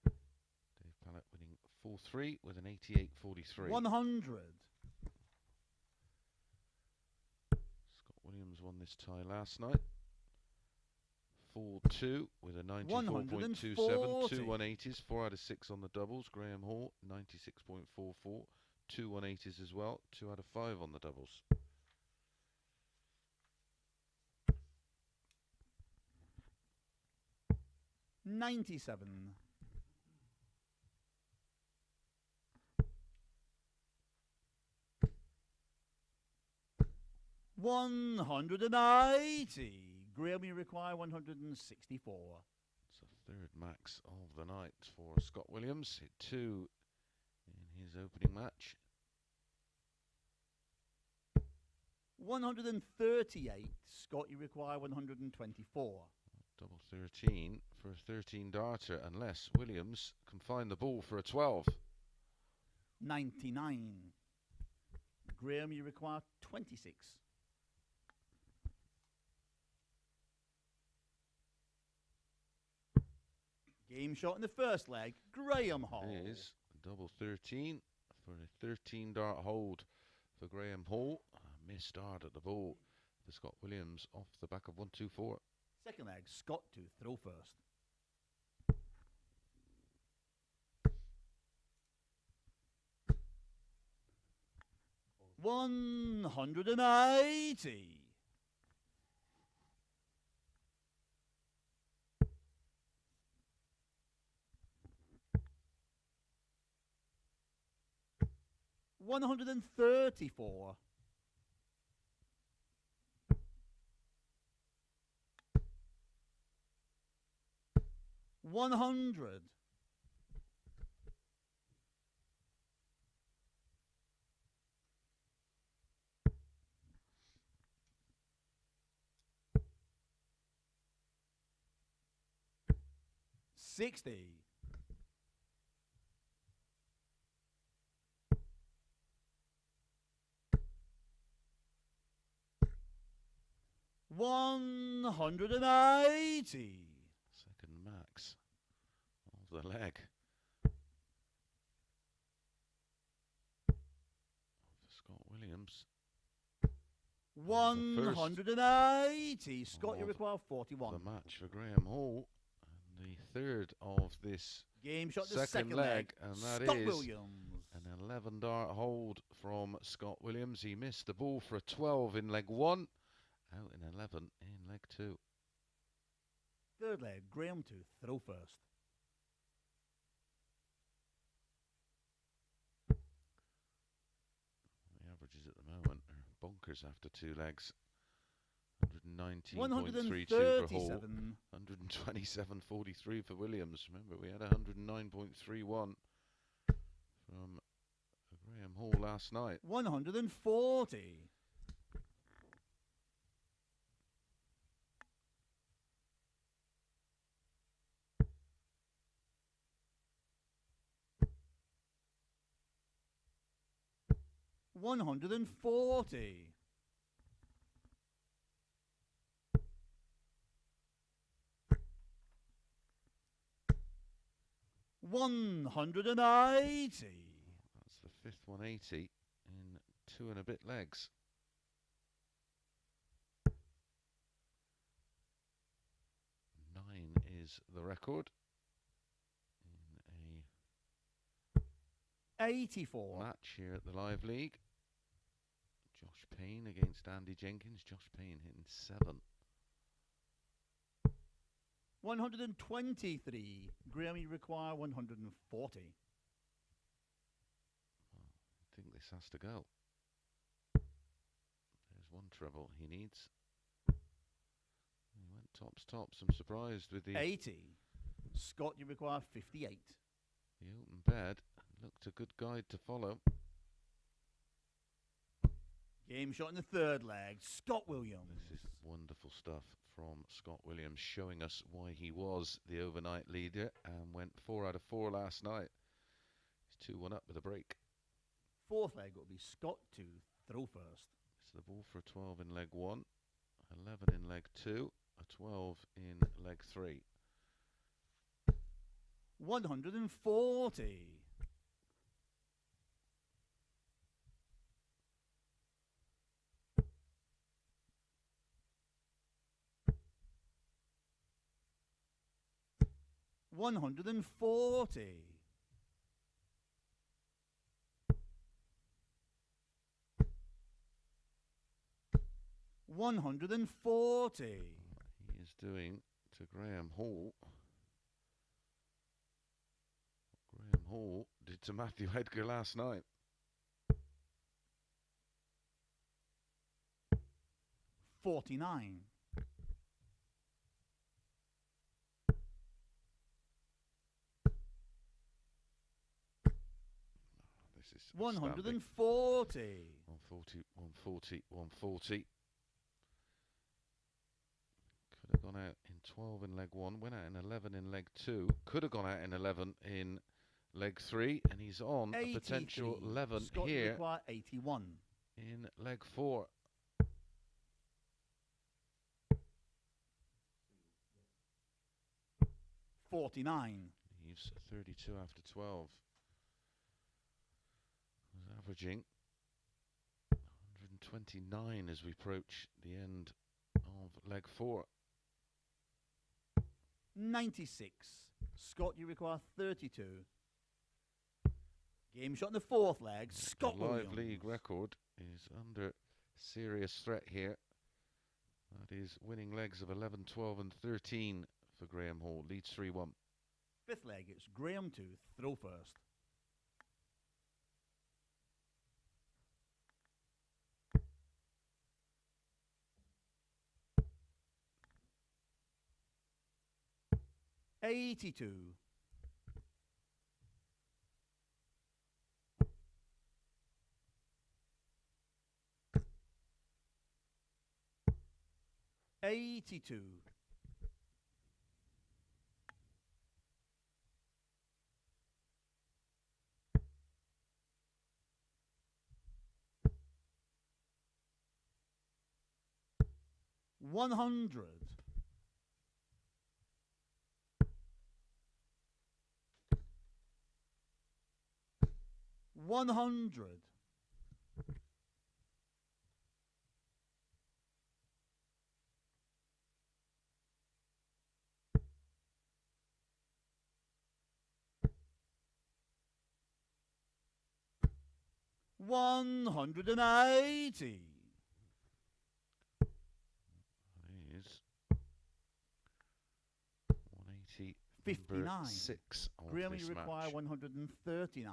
Dave Pallett winning 4-3 with an 88.43. 100. Scott Williams won this tie last night. 4-2 with a 94.27, 2 180s, 4 out of 6 on the doubles. Graham Hall 96.44, 2 180s as well, 2 out of 5 on the doubles. $97. $180. Graham, you require 164. It's a third max of the night for Scott Williams. Hit 2 in his opening match. 138. Scott, you require 124. Double 13 for a 13 darter, unless Williams can find the ball for a 12. 99. Graham, you require 26. Game shot in the first leg, Graham Hall. It is double 13 for a 13 dart hold for Graham Hall. A missed dart at the ball for Scott Williams off the back of 1-2-4. Second leg, Scott to throw first. $180. $134. $100. $60. $180. Second max of the leg. Scott Williams. 180. Scott, you require 41. The match for Graham Hall. And the third of this game shot, the second leg. And that Scott is Williams. an 11 dart hold from Scott Williams. He missed the ball for a 12 in leg 1. Out in 11 in leg 2. Third leg, Graham to throw first. The averages at the moment are bonkers after 2 legs. 119.32 for Hall. 127.43 for Williams. Remember, we had 109.31 from Graham Hall last night. 140. $140. $180. That's the fifth 180 in 2 and a bit legs. Nine is the record in a 84. match here at the Live League. Josh Payne against Andy Jenkins. Josh Payne hitting 7. 123. Graham, you require 140. I think this has to go. There's one treble he needs. He went tops. I'm surprised with the 80. Scott, you require 58. The open bed. Looked a good guide to follow. Game shot in the third leg. Scott Williams. This is wonderful stuff from Scott Williams, showing us why he was the overnight leader and went 4 out of 4 last night. He's 2-1 up with a break. Fourth leg will be Scott to throw first. It's the ball for a 12 in leg 1, 11 in leg 2, a 12 in leg 3. 140. 140. 140. He is doing to Graham Hall. Graham Hall did to Matthew Edgar last night. 49. 140. 140, 140, 140. Could have gone out in 12 in leg 1, went out in 11 in leg 2, could have gone out in 11 in leg 3, and he's on 83. a potential 11 Scott, you here require 81. in leg 4. $49. Leaves 32 after 12. Was averaging 129 as we approach the end of leg 4. 96. Scott, you require 32. Game shot in the fourth leg. Scott the Live Williams. League record is under serious threat here. That is winning legs of 11, 12 and 13 for Graham Hall. Leads 3-1. Fifth leg, it's Graham to throw first. $82. 82. 100. 100. 180. That is 180. 59. 6 of Graham, this you require match. 139.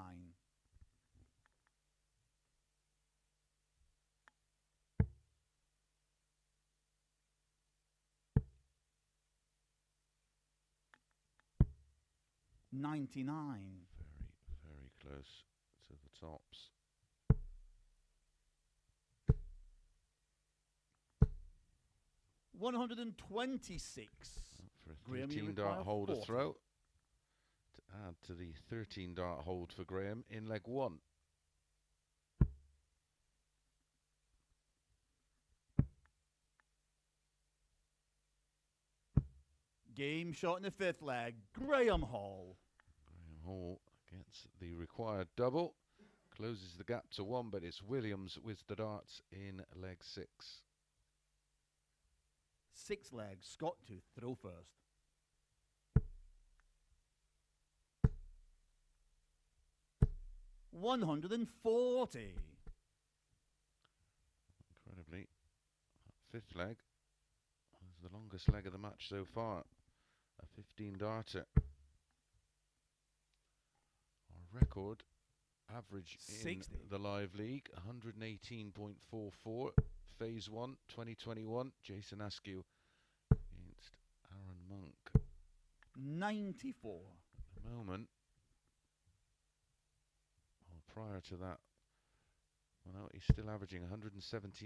$99. Very, very close to the tops. $126. For a Graham, you 13 require dart hold 40. a throw. To add to the 13 dart hold for Graham in leg 1. Game shot in the fifth leg. Graham Hall. Graham Hall gets the required double. closes the gap to 1, but it's Williams with the darts in leg 6. 6 legs, Scott to throw first. $140. Incredibly, that 5th leg was the longest leg of the match so far. A 15 darter. Our record average 60. in the live league, 118.44. Phase 1, 2021. Jason Askew against Aaron Monk. 94. At the moment, well, prior to that, well, no, he's still averaging 117.27. I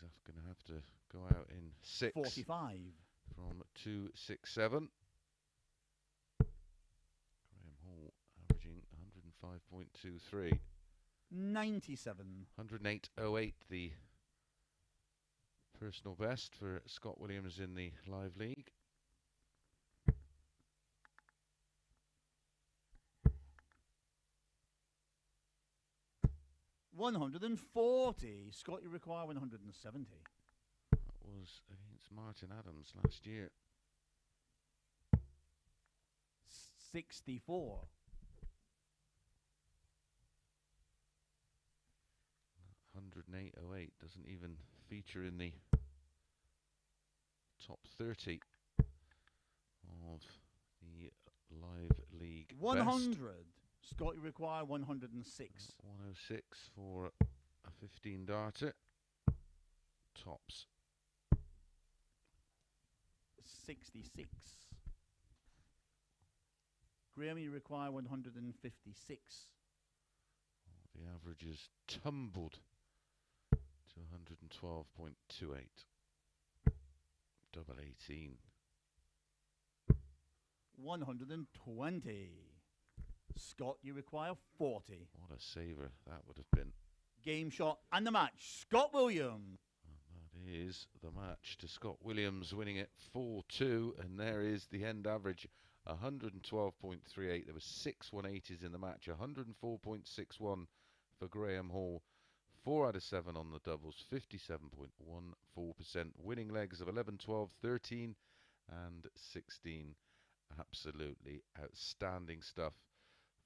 think he's going to have to go out in 6. 45. From 267. Graham Hall averaging 105.23. 97. 108.08 the personal best for Scott Williams in the live league. $140. Scott, you require 170. That was against Martin Adams last year. 64. 108.08 doesn't even feature in the top 30 of the live league. 100. Best. Scott, you require 106. 106 for a 15 darter. Tops. 66. Graham, you require 156. The average is tumbled to 112.28. Double 18. 120. Scott, you require 40. What a saver that would have been. Game shot and the match. Scott Williams. And that is the match to Scott Williams, winning it 4-2. And there is the end average, 112.38. There were 6 180s in the match, 104.61 for Graham Hall. 4 out of 7 on the doubles, 57.14%. Winning legs of 11, 12, 13 and 16. Absolutely outstanding stuff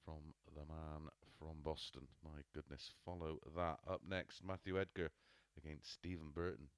from the man from Boston. My goodness, follow that. Up next, Matthew Edgar against Stephen Burton.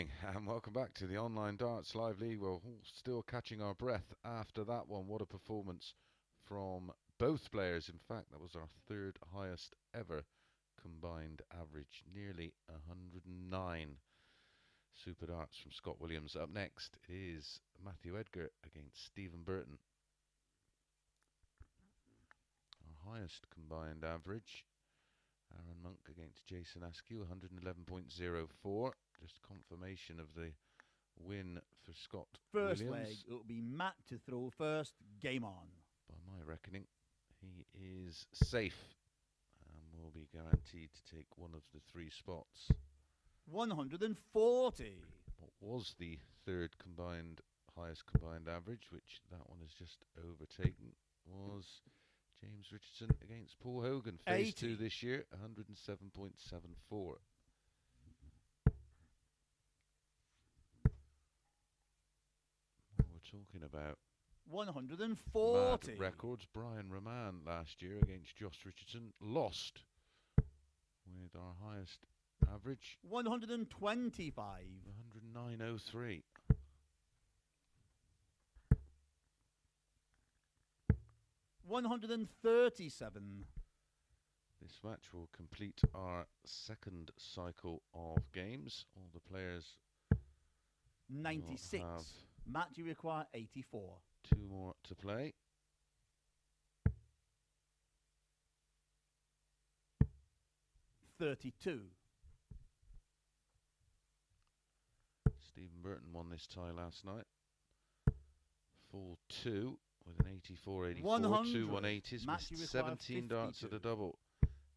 evening and welcome back to the Online Darts Live League. We're all still catching our breath after that one. What a performance from both players. In fact, that was our third highest ever combined average, nearly 109. Super darts from Scott Williams. Up next is Matthew Edgar against Stephen Burton. Our highest combined average. Aaron Monk against Jason Askew, 111.04. Just confirmation of the win for Scott First Williams. leg, it'll be Matt to throw first. Game on. By my reckoning, he is safe and will be guaranteed to take one of the three spots. 140. What was the third highest combined average, which that one has just overtaken, was James Richardson against Paul Hogan, phase 2 this year, 107.74. What we're talking about. 140. Mad records. Brian Roman last year against Josh Richardson lost with our highest average. 125. 109.03. 137. This match will complete our second cycle of games. All the players 96. have Matt, you require 84. 2 more to play. $32. Stephen Burton won this tie last night. Full 2 with an 84.84. 100. 2 180s. Matt, you Missed require 17 darts at 52. a double.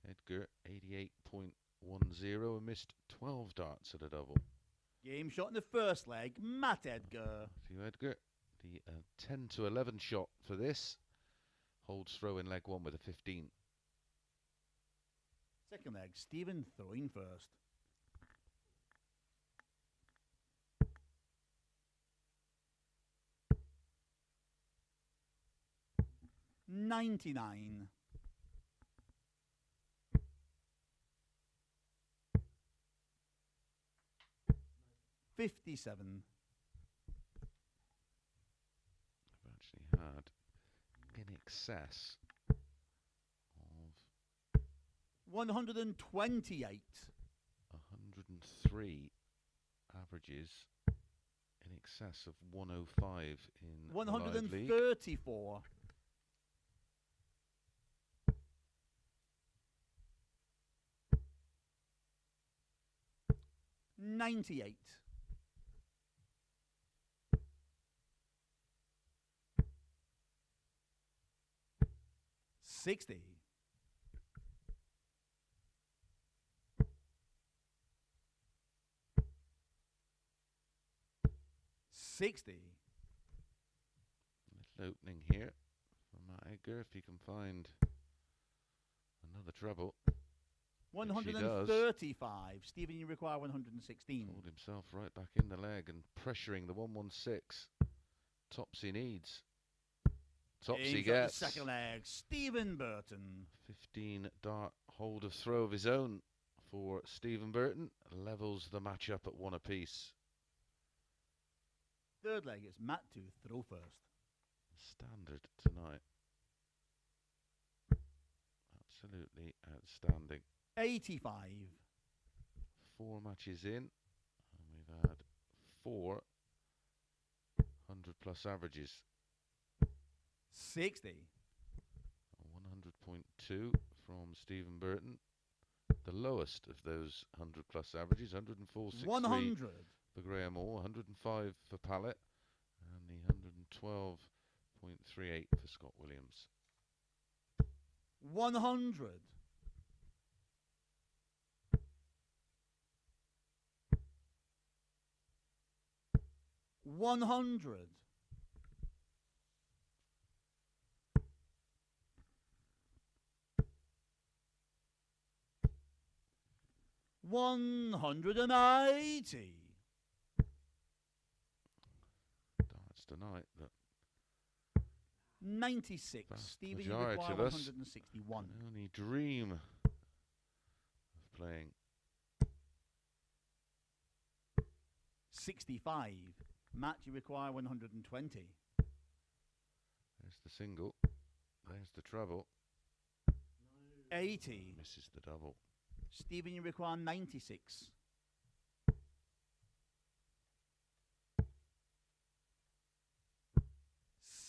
Edgar 88.10 and missed 12 darts at a double. Game shot in the first leg. Matt Edgar. Matthew Edgar, the 10 to 11 shot for this. Holds throw in leg 1 with a 15. Second leg. Stephen throwing first. $99. $57. I've actually had in excess of 128. 103 averages in excess of 105 in the live league. 134. 98. 60. 60. Little opening here for Matt Edgar if he can find another treble. 135. Stephen, you require 116. Pulled himself right back in the leg and pressuring the 116. Topsy needs. Topsy gets. Second leg. Stephen Burton. 15 dart hold of throw of his own for Stephen Burton. Levels the match up at 1 apiece. Third leg is Matt to throw first. Standard tonight. Absolutely outstanding. 85. 4 matches in, and we've had 4 100+ averages. 60. 100.2 from Stephen Burton. The lowest of those 100+ averages, 104.63 100. for Graham Moore, 105 for Pallett, and the 112.38 for Scott Williams. 100. 100. 180. Darts tonight that 96. Stephen, you majority require of us 161. can only dream of playing. 65. Matt, you require 120. There's the single. There's the treble. 80. Misses the double. Stephen, you require 96.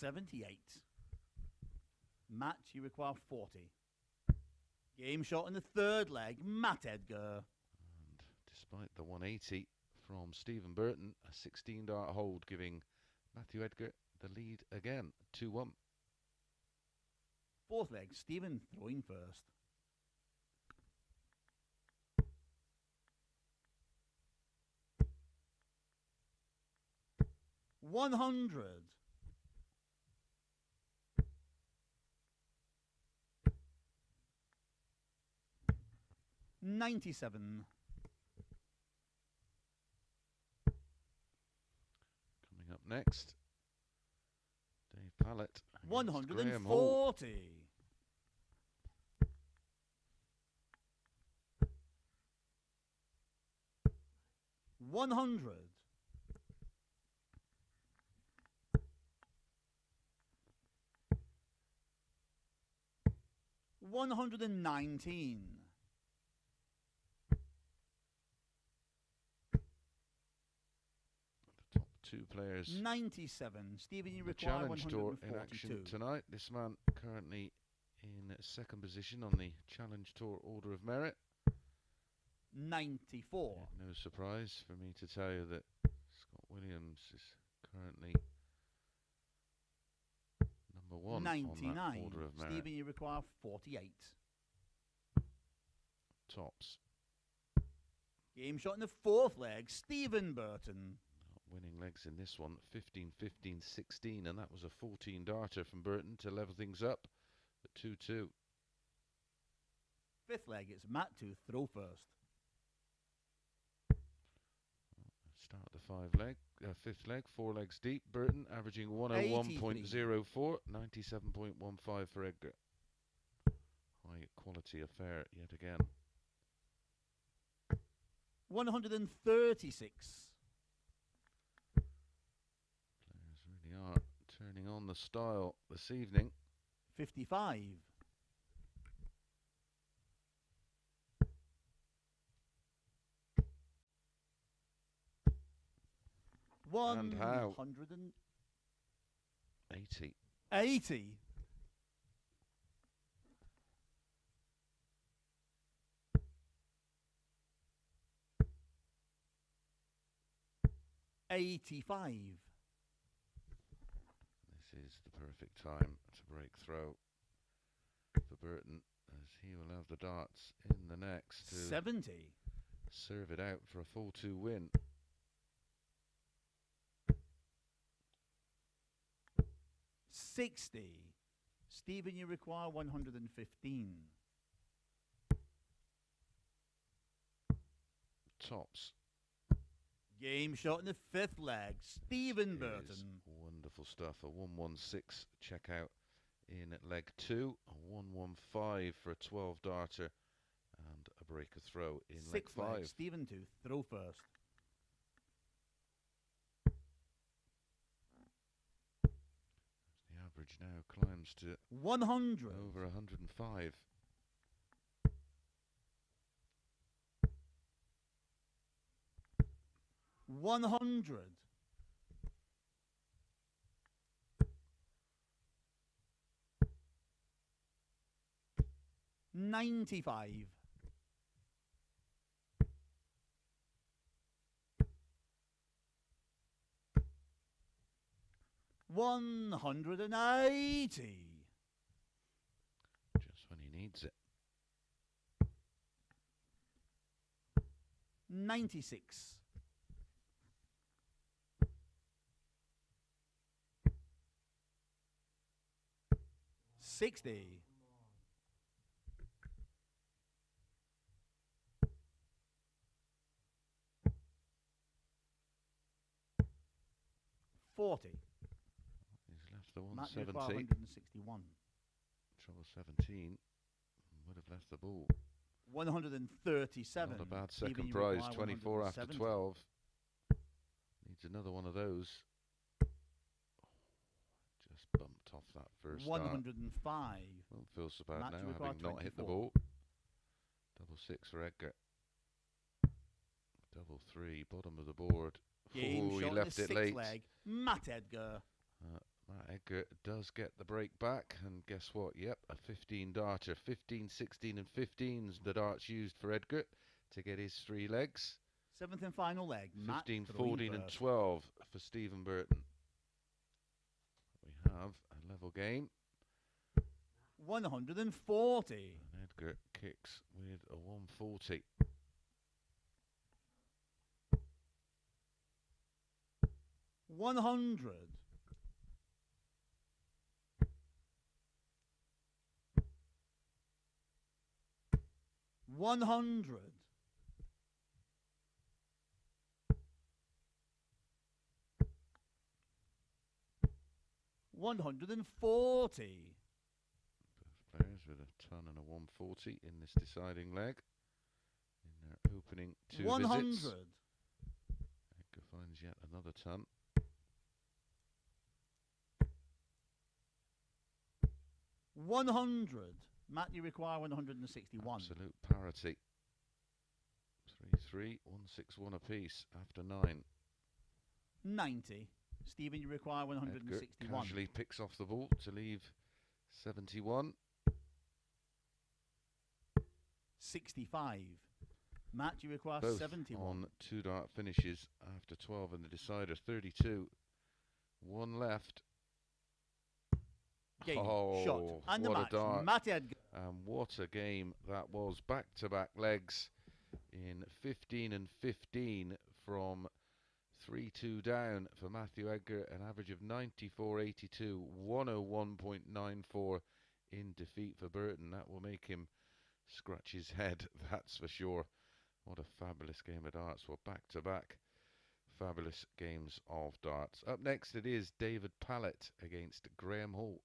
$78. Matt, you require 40. Game shot in the third leg, Matt Edgar. And despite the 180 from Stephen Burton, a 16-dart hold giving Matthew Edgar the lead again, 2-1. Fourth leg, Stephen throwing first. $100. $97. Coming up next, Dave Pallett. against Graham Hall. 140. $100. $119. The top two players 97. Stephen, you the require Challenge Tour 142. in action tonight. This man currently in second position on the Challenge Tour Order of Merit. 94. No surprise for me to tell you that Scott Williams is currently number one 99. on that Order of Merit. Stephen, you require 48. Tops. Game shot in the fourth leg, Stephen Burton. Not winning legs in this one, 15, 15, 16, and that was a 14-darter from Burton to level things up at 2-2. Fifth leg, it's Matt to throw first. Start the fifth leg, 4 legs deep. Burton averaging 101.04, 97.15 for Edgar. High quality affair yet again. 136. Players really are turning on the style this evening. 55. And how? 180. 80. $85. This is the perfect time to break throw for Burton, as he will have the darts in the next to 70. serve it out for a full 2 win. $60. Stephen, you require 115. Tops. Game shot in the fifth leg, Stephen Burton. Is wonderful stuff. A 116 check out in leg 2, a 115 for a 12-darter, and a breaker throw in Sixth leg 5. leg, Stephen to throw first. The average now climbs to 100. over 105. $100. $95. $180. Just when he needs it. 96. $60. $40. He's left the Matt, you require 170. 161. Trouble 17. Would have left the ball. 137. Not a bad Stephen, second you prize, require 24 after 170. 12. needs another one of those. Just bumped off that first 105. Won't feel so bad Match now, require having not hit the 24. ball. Double 6 for Edgar. Double 3, bottom of the board. Game He shot in left the it sixth late. leg. Matt Edgar. Matt Edgar does get the break back, and guess what? Yep, a 15 darter. 15, 16 and 15's the darts used for Edgar to get his 3 legs. 7th and final leg. 15, Matt 14 and first. 12 for Stephen Burton. We have a level game. 140. And Edgar kicks with a 140. $100. 100. 140. Both players with a ton and a 140 in this deciding leg. In their opening 2 100. visits. Edgar finds yet another ton. 100. Matt, you require 161. Absolute parity. 3-3, 161 apiece after 9. 90. Stephen, you require Edgar 161. casually picks off the ball to leave 71. 65. Matt, you require Both 71. on 2 dart finishes after 12 in the decider. 32. 1 left. Game, Oh, shot, and the what a match. dart. Matt Edgar. And what a game that was. Back-to-back legs in 15 and 15 from 3-2 down for Matthew Edgar. An average of 94.82, 101.94 in defeat for Burton. That will make him scratch his head, that's for sure. What a fabulous game of darts. Well, back-to-back fabulous games of darts. Up next it is David Pallett against Graham Hall.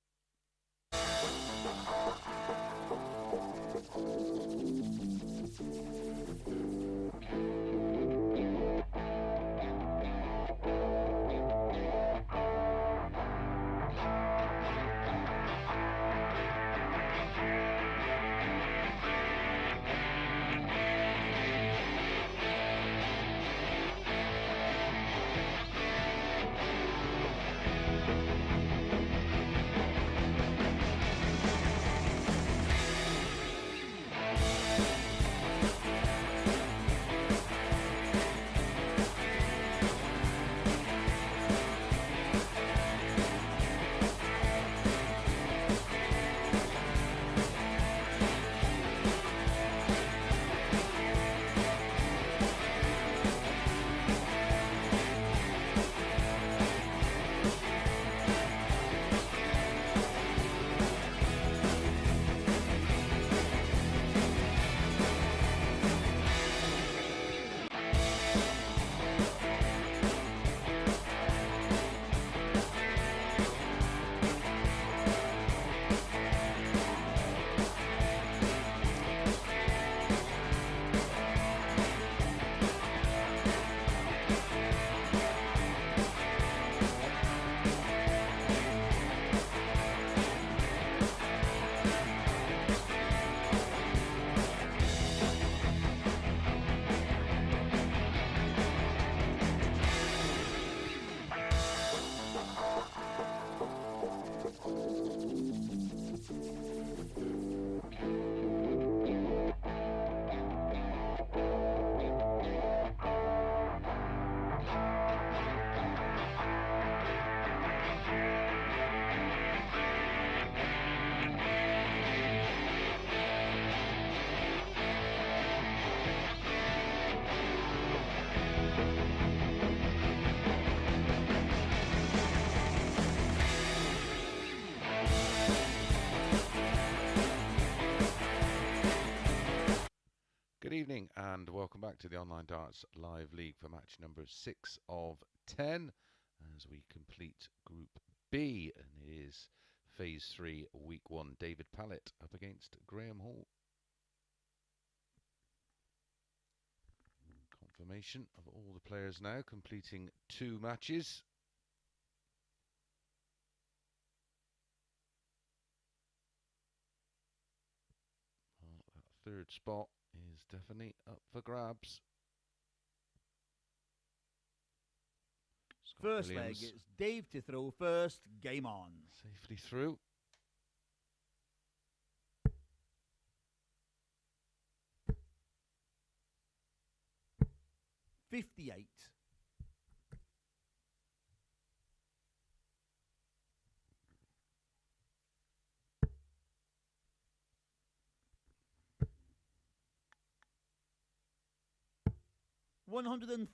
Good evening and welcome back to the Online Darts Live League for match number 6 of 10 as we complete Group B, and it is Phase 3, Week 1. David Pallett up against Graham Hall. Information of all the players now completing 2 matches. Well, that 3rd spot is definitely up for grabs. Scott First Williams leg, it's Dave to throw first. Game on. safely through. $58. $137.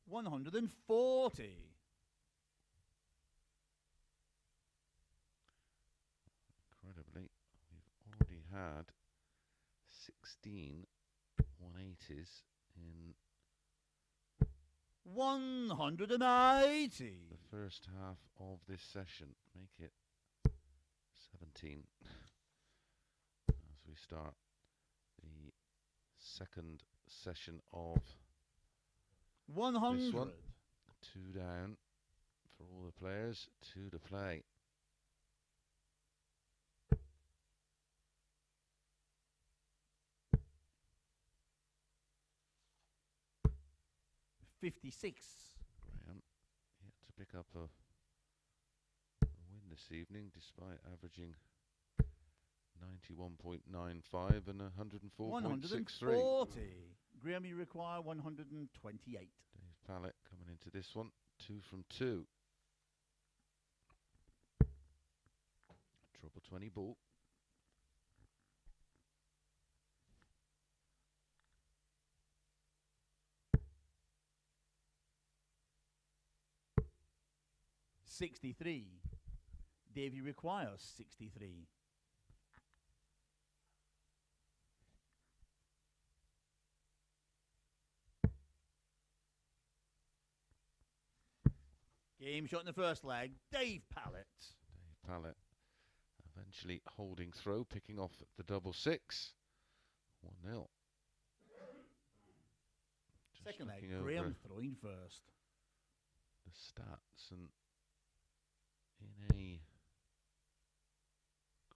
$140. Incredibly, we've already had 16 180s in 180. the first half of this session. Make it 17 as we start the 2nd session of 100. this one. 2 down for all the players, 2 to play. $56. Graham yet to pick up a win this evening despite averaging 91.95 and 104.63. 140. Graham, you require 128. Dave Pallett coming into this one, 2 from 2. Trouble 20 ball. $63. Davey requires 63. Game shot in the first leg. Dave Pallett. Dave Pallett eventually holding throw, picking off the double 6. 1-0. Second leg. looking over Graham throwing first. the stats, and in a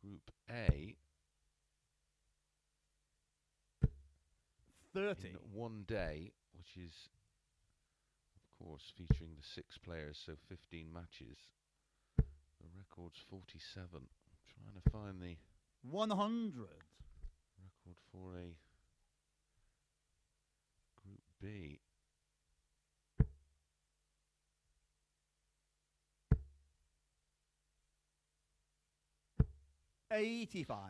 Group A, 30. in one day, which is of course featuring the 6 players, so 15 matches, the record's 47. I'm trying to find the 100. record for a Group B. $85. I've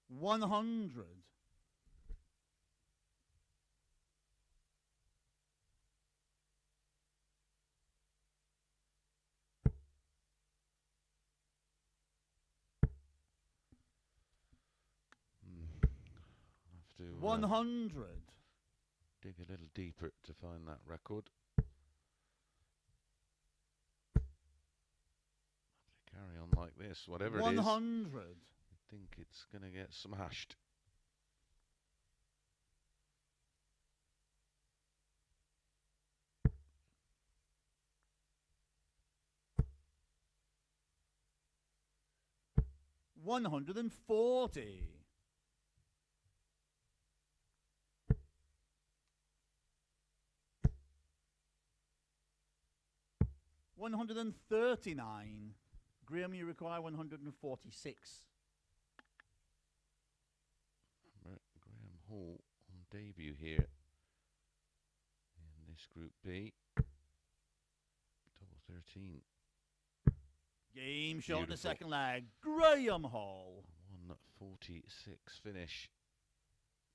100. have to 100. dig a little deeper to find that record. Carry on like this, whatever it is. 100. I think it's going to get smashed. $140. $139. Graham, you require 146. Graham Hall on debut here in this Group B. Double 13. Game shot in the Beautiful. second leg. Graham Hall. 146 finish.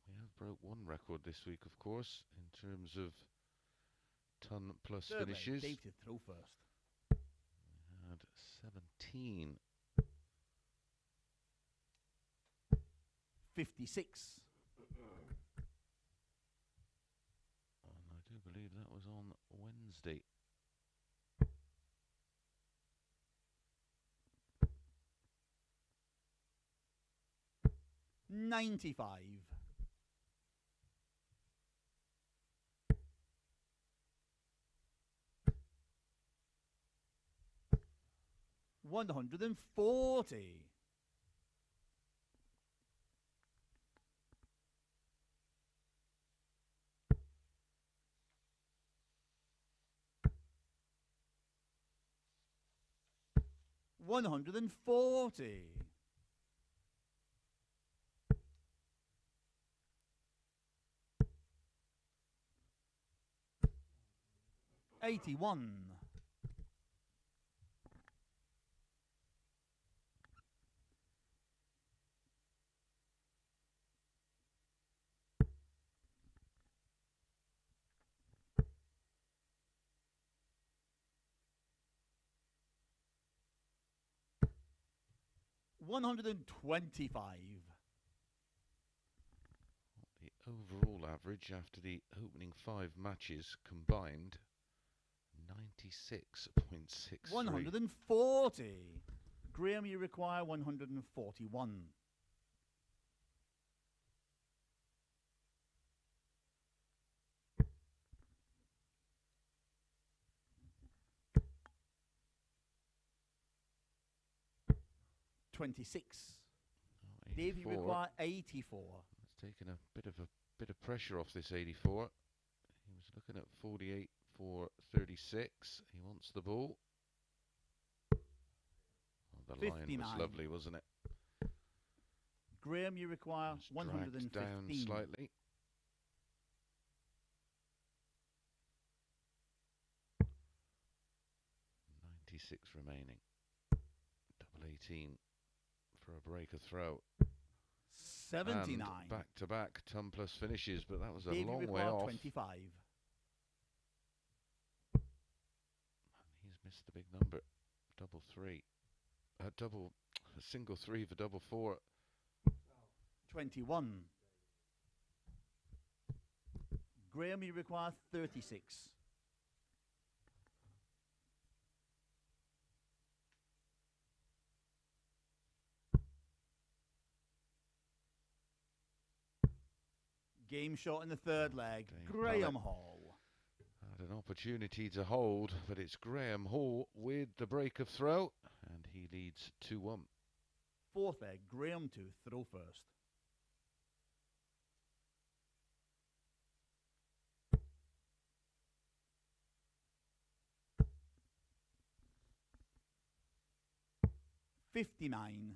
We have broke one record this week, of course, in terms of ton plus Third leg, finishes. Dave to throw first. We had 17. 56. And I do believe that was on Wednesday. $95. $140. $140. $81. $125. The overall average after the opening 5 matches combined, 96.63. 140. Graham, you require 141. $26. Oh, Dave, you 84. require 84. It's taken a bit of pressure off this 84. He was looking at 48 for 36. He wants the ball. Oh, the 59. line was lovely, wasn't it? Graham, you require Just dragged 115. down slightly. $96 remaining. Double 18 for a break of throw. 79. And back to back ton plus finishes, but that was a Dave, you long way require off. 25. And he's missed the big number. Double 3. A single 3 for double 4. 21. Graham, you require 36. Game shot in the third leg. Dave Graham Pallett Hall. Had an opportunity to hold, but it's Graham Hall with the break of throw, and he leads 2-1. Fourth leg. Graham to throw first. $59.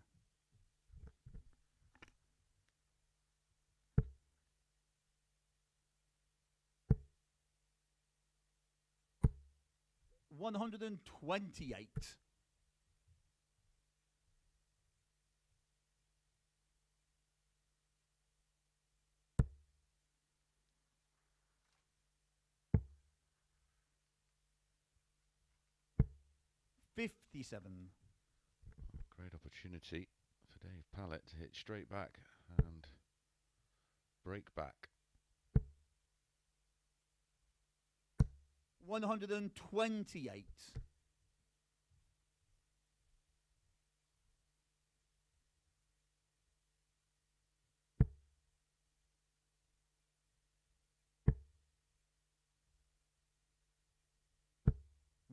$128. $57. Great opportunity for Dave Pallett to hit straight back and break back. 128.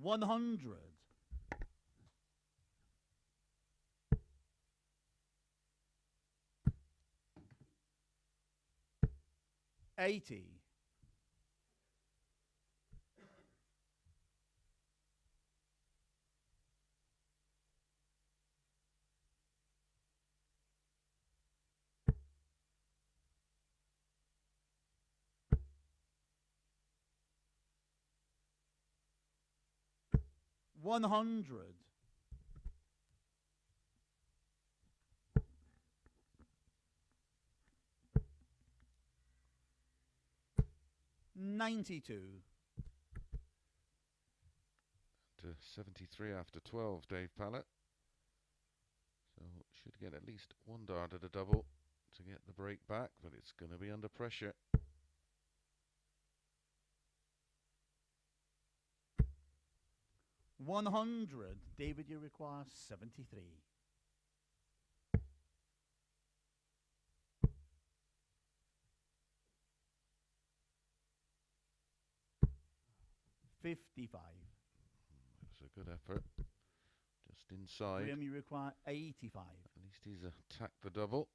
$100. $80. $100. $92. To 73 after 12, Dave Pallett. So should get at least one dart at a double. to get the break back, but it's going to be under pressure. $100. David, you require 73. $55. That's a good effort. Just inside. Graham, you require 85. At least he's attacked the double.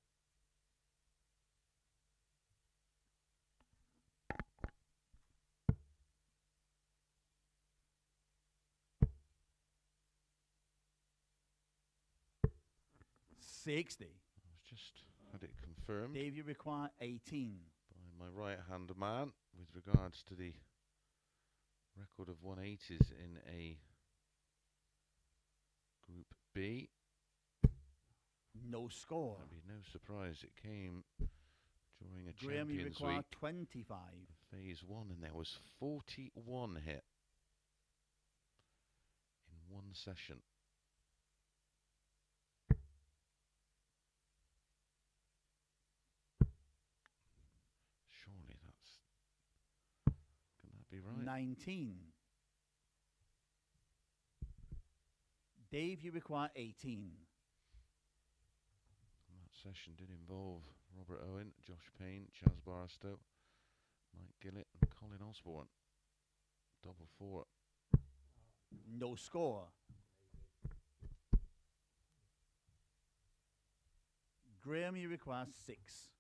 $60. I've just had it confirmed Dave, you require 18. by my right-hand man with regards to the record of 180s in a Group B. No score. That'd be no surprise it came during a Graham, you Champions require Week 25. Phase 1, and there was 41 hit in one session. Surely can that be right? 19. Dave, you require 18. And that session did involve Robert Owen, Josh Payne, Chas Barstow, Mike Gillett and Colin Osborne. Double four. No score. Graham, you require 6.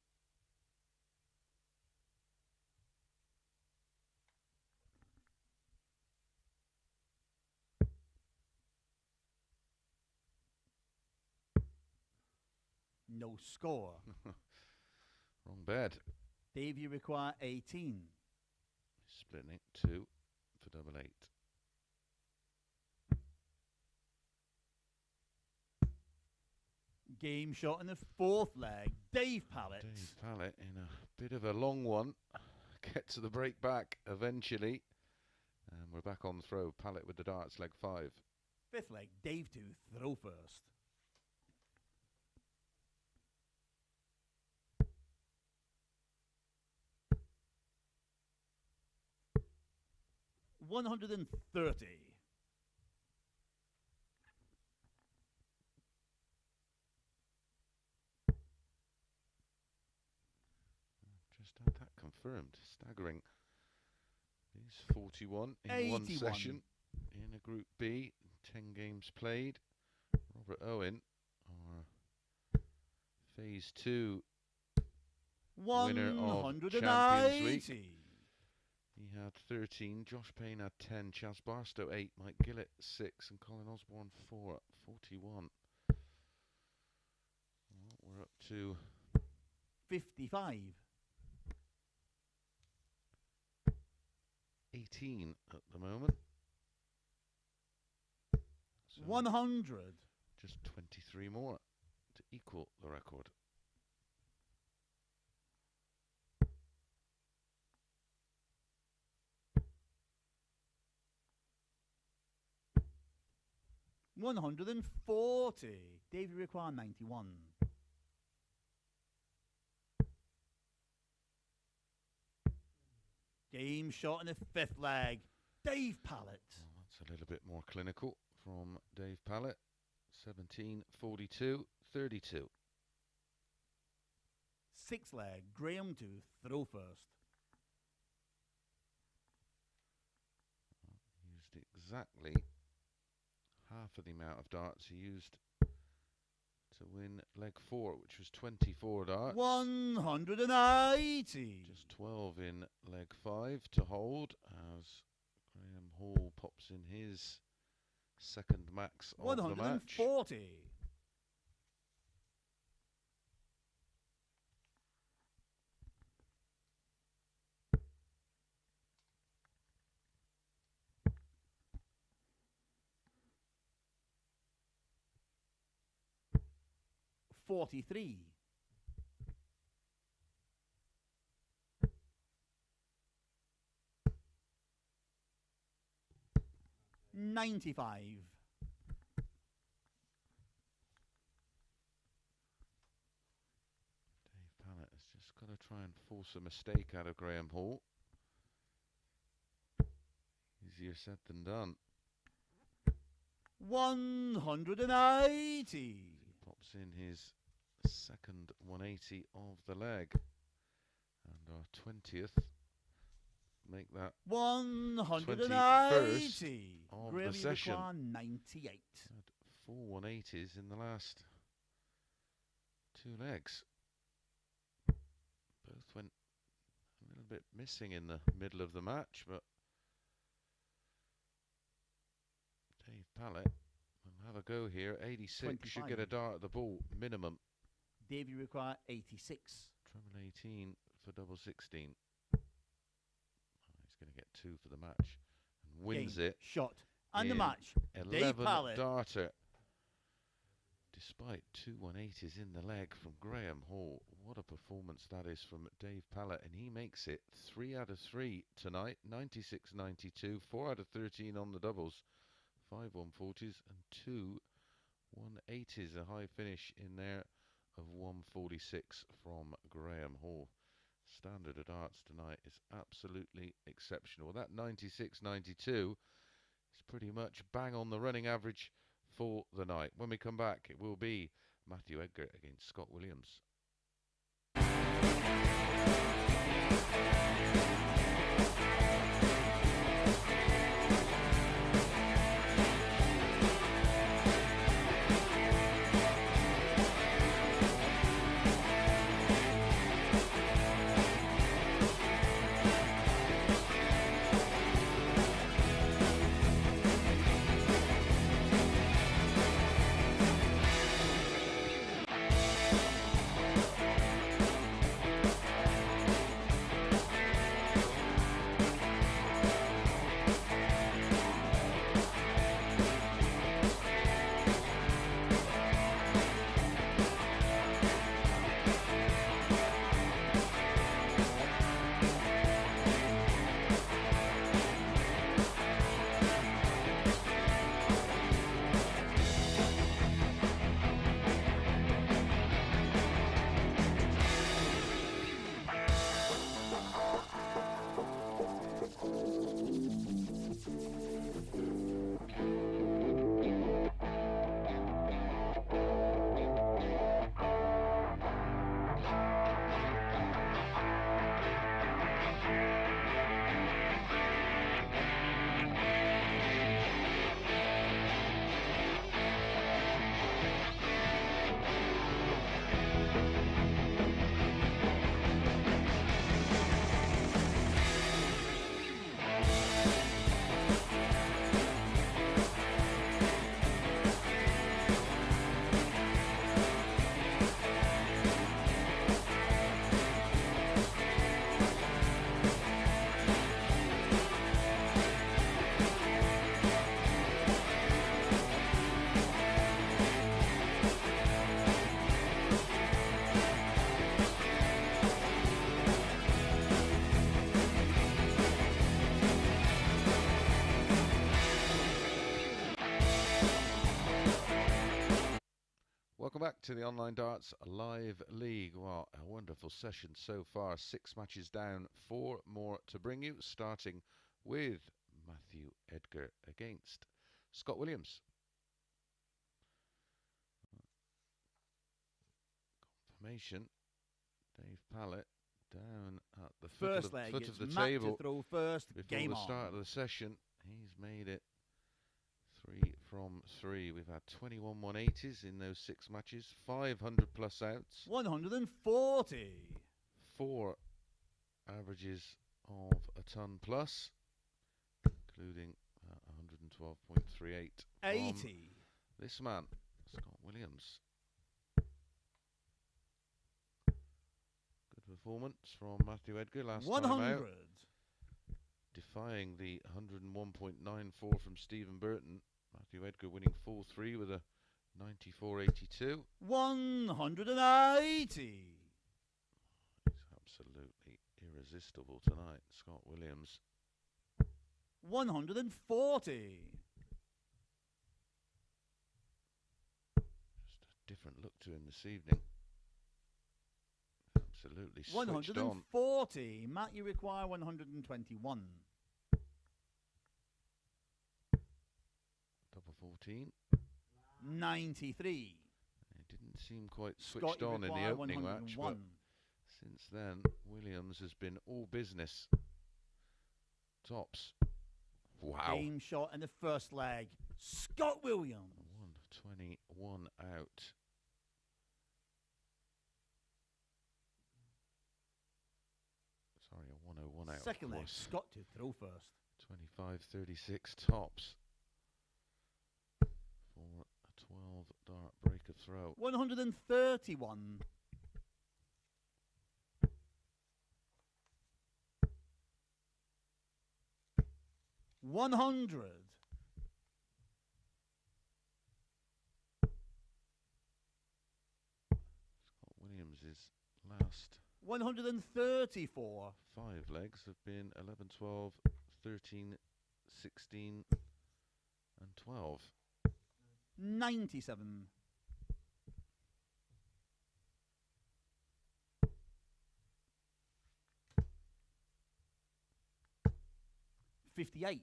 No score. Wrong bed. Dave, you require 18. Splitting it 2 for double 8. Game shot in the fourth leg. Dave Pallett. Dave Pallett in a bit of a long one. Get to the break back eventually. And we're back on throw. Pallett with the darts, leg 5. Fifth leg. Dave to throw first. $130. Just had that confirmed. Staggering. He's 41 in 81. one session in a Group B. 10 games played. Robert Owen, our Phase 2 winner of Champions Week. He had 13. Josh Payne had 10. Chas Barstow 8. Mike Gillett 6. And Colin Osborne 4. 41. Well, we're up to 55. 18 at the moment. So 100. just 23 more to equal the record. $140. Dave, you require 91. Game shot in the fifth leg. Dave Pallett. Well, that's a little bit more clinical from Dave Pallett. 17, 42, 32. Sixth leg. Graham to throw first. Used exactly half of the amount of darts he used to win leg 4, which was 24 darts. 180. Just 12 in leg 5 to hold as Graham Hall pops in his second max of the match. 140. $43. $95. Dave try and force a mistake out of Graham Hall. Easier said than done. 180. Pops in his second 180 of the leg. And our 20th. Make that 180 of Graham, the you session. require 98. Had 4 180s in the last 2 legs. Both went a little bit missing in the middle of the match, but Dave Pallett will have a go here. 86 should 25. get a dart at the ball minimum. Dave, you require 86. Treble 18 for double 16. He's going to get 2 for the match and wins Game, it. shot. And the in match. Dave 11 Pallett. darter. Despite 2 180s in the leg from Graham Hall, what a performance that is from Dave Pallett, and he makes it 3 out of 3 tonight. 96-92, 4 out of 13 on the doubles, 5 140s and 2 180s. A high finish in there of 146 from Graham Hall. Standard of darts tonight is absolutely exceptional. That 96-92 is pretty much bang on the running average for the night. When we come back, it will be Matthew Edgar against Scott Williams. Welcome back to the Online Darts Live League. Well, a wonderful session so far. 6 matches down, 4 more to bring you, starting with Matthew Edgar against Scott Williams. Confirmation, Dave Pallett down at the foot of the table to throw first. before Game the on. start of the session. He's made it 3 from 3. We've had 21 180s in those 6 matches, 500 plus outs, 140. 4 averages of a ton plus, including 112.38 from 80. this man, Scott Williams. Good performance from Matthew Edgar last 100. time out, defying the 101.94 from Stephen Burton. Matthew Edgar winning 4-3 with a 94.82. 180. He's absolutely irresistible tonight, Scott Williams. 140. Just a different look to him this evening. Absolutely switched on. 140. Matt, you require 121. Double 14. 93. It didn't seem quite Scott, switched you on in the require opening match, but 101. since then, Williams has been all business. Tops. Wow. Game shot in the first leg. Scott Williams. 121 out. Sorry, a 101 out. Second leg. Scott to throw first. 25-36 tops. For a 12 dart break of throw. 131. 100. Scott Williams' last 134. 5 legs have been 11, 12, 13, 16 and 12. 97. 58.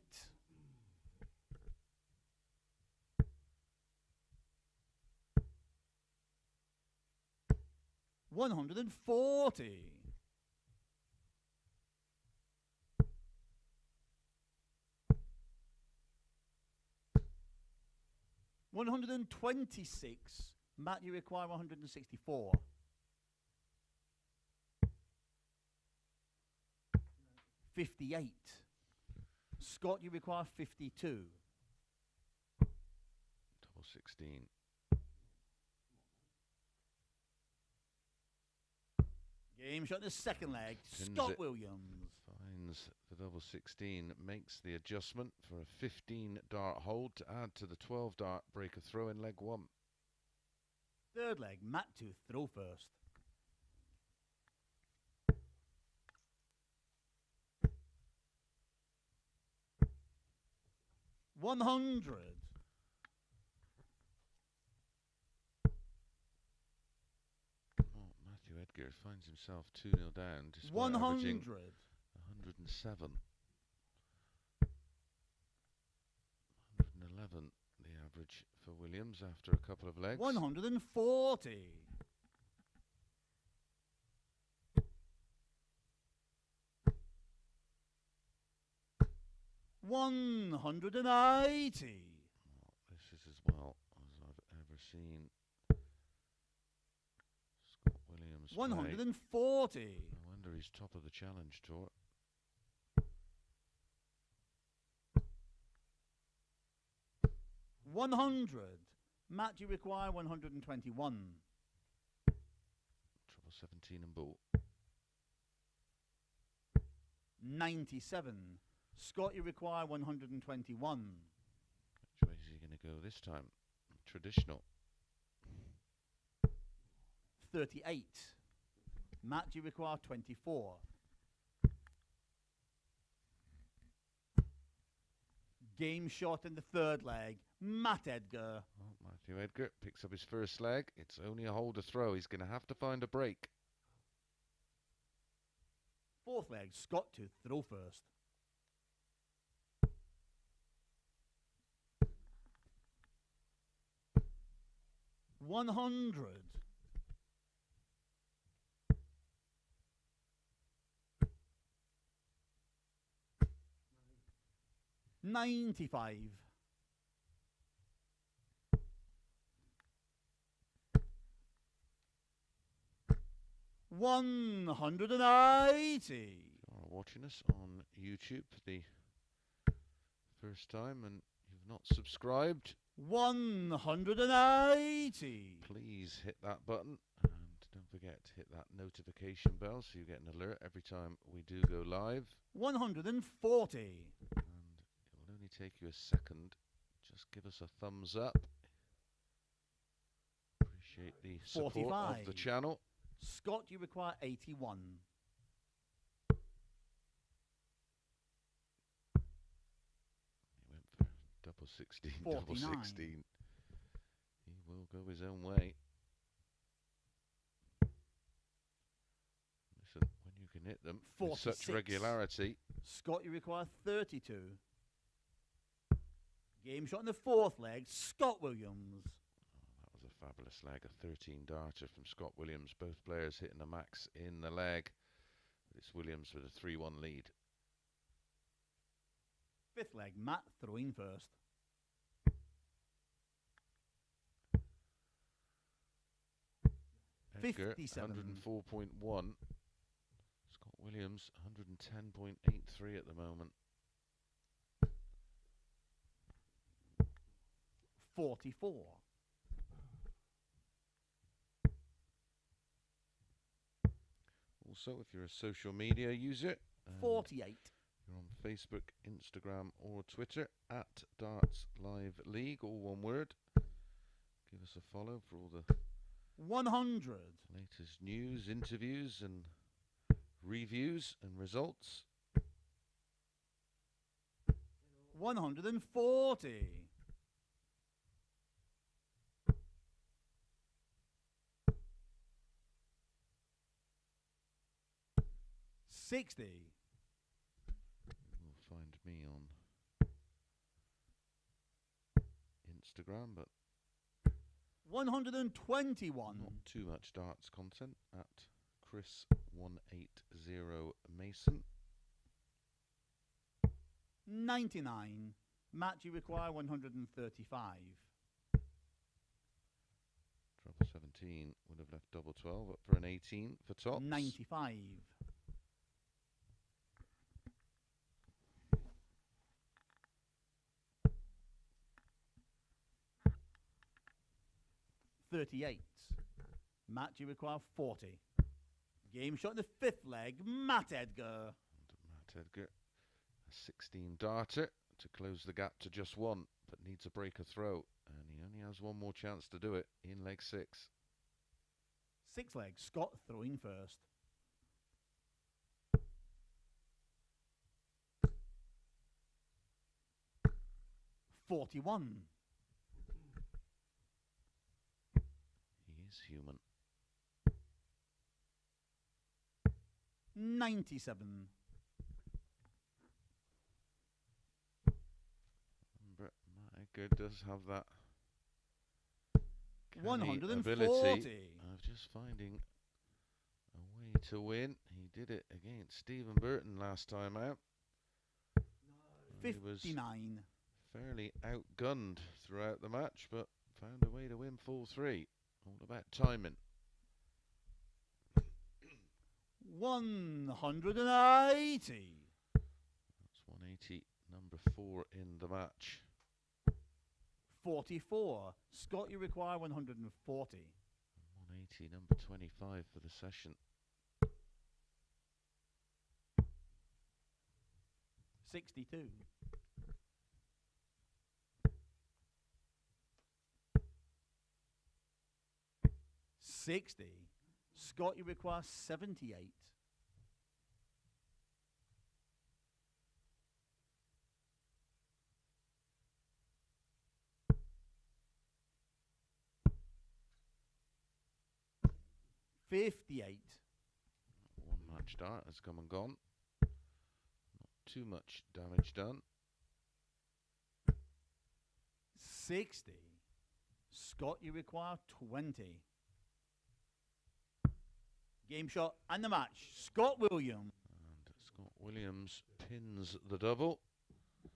140. 126. Matt, you require 164. 58. Scott, you require 52. Double 16. Game shot in the second leg. Pins Scott it. Williams. Finds the double 16, makes the adjustment for a 15 dart hold to add to the 12 dart break of throw in leg 1. Third leg, Matt to throw first. $100. Oh, Matthew Edgar finds himself 2-0 down despite averaging 107. 111 the average for Williams after a couple of legs. 140. 180. This is as well as I've ever seen Scott Williams play. 140. No wonder he's top of the challenge tour. 100. Matt, you require 121. Trouble 17 and ball. 97. Scott, you require 121. Which way is he going to go this time? Traditional. 38. Matt, you require 24. Game shot in the third leg. Matt Edgar. Oh, Matthew Edgar picks up his first leg. It's only a hold to throw. He's going to have to find a break. Fourth leg, Scott to throw first. $100. 95. 180. You are watching us on YouTube for the first time and you've not subscribed, 180. please hit that button and don't forget to hit that notification bell so you get an alert every time we do go live. 140. And it will only take you a second. Just give us a thumbs up. Appreciate the support 45. of the channel. Scott, you require 81. He went for double 16, double 49. 16. He will go his own way. can hit them with such 46. regularity. Scott, you require 32. Game shot in the fourth leg, Scott Williams. That was a fabulous leg, a 13 darter from Scott Williams. Both players hitting the max in the leg. It's Williams with a 3-1 lead. Fifth leg, Matt throwing first. Edgar, 57. 104.1. Scott Williams, 110.83 at the moment. 44. Also, if you're a social media user, 48. you're on Facebook, Instagram, or Twitter at Darts Live League, all one word. Give us a follow for all the 100. latest news, interviews, and reviews and results. 140. 60. You'll find me on Instagram, but 121. not too much darts content at Chris180 Mason. 99. Match, you require 135. Treble 17 would have left double 12 up for an 18 for tops. 95. 38. Matt, you require 40. Game shot in the fifth leg, Matt Edgar. And Matt Edgar, a 16 darter to close the gap to just one, but needs a breaker throw, and he only has one more chance to do it in leg 6. Six leg, Scott throwing first. $41. He is human. 97. But Matt Edgar does have that 140. ability of just finding a way to win. He did it against Stephen Burton last time out. He was 59. fairly outgunned throughout the match, but found a way to win full 3. All about timing. 180. That's 180, number 4 in the match. 44. Scott, you require 140. 180, number 25 for the session. 62. 60. Scott, you require 78. 58. One match dart has come and gone. Not too much damage done. 60. Scott, you require 20. Game shot and the match. Scott Williams. And Scott Williams pins the double. A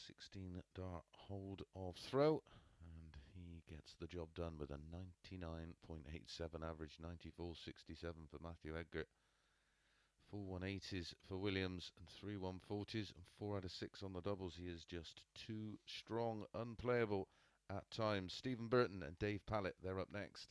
16 dart hold of throw. And he gets the job done with a 99.87 average, 94.67 for Matthew Edgar. 4 180s for Williams and 3 140s and 4 out of 6 on the doubles. He is just too strong, unplayable at times. Stephen Burton and Dave Pallett, they're up next.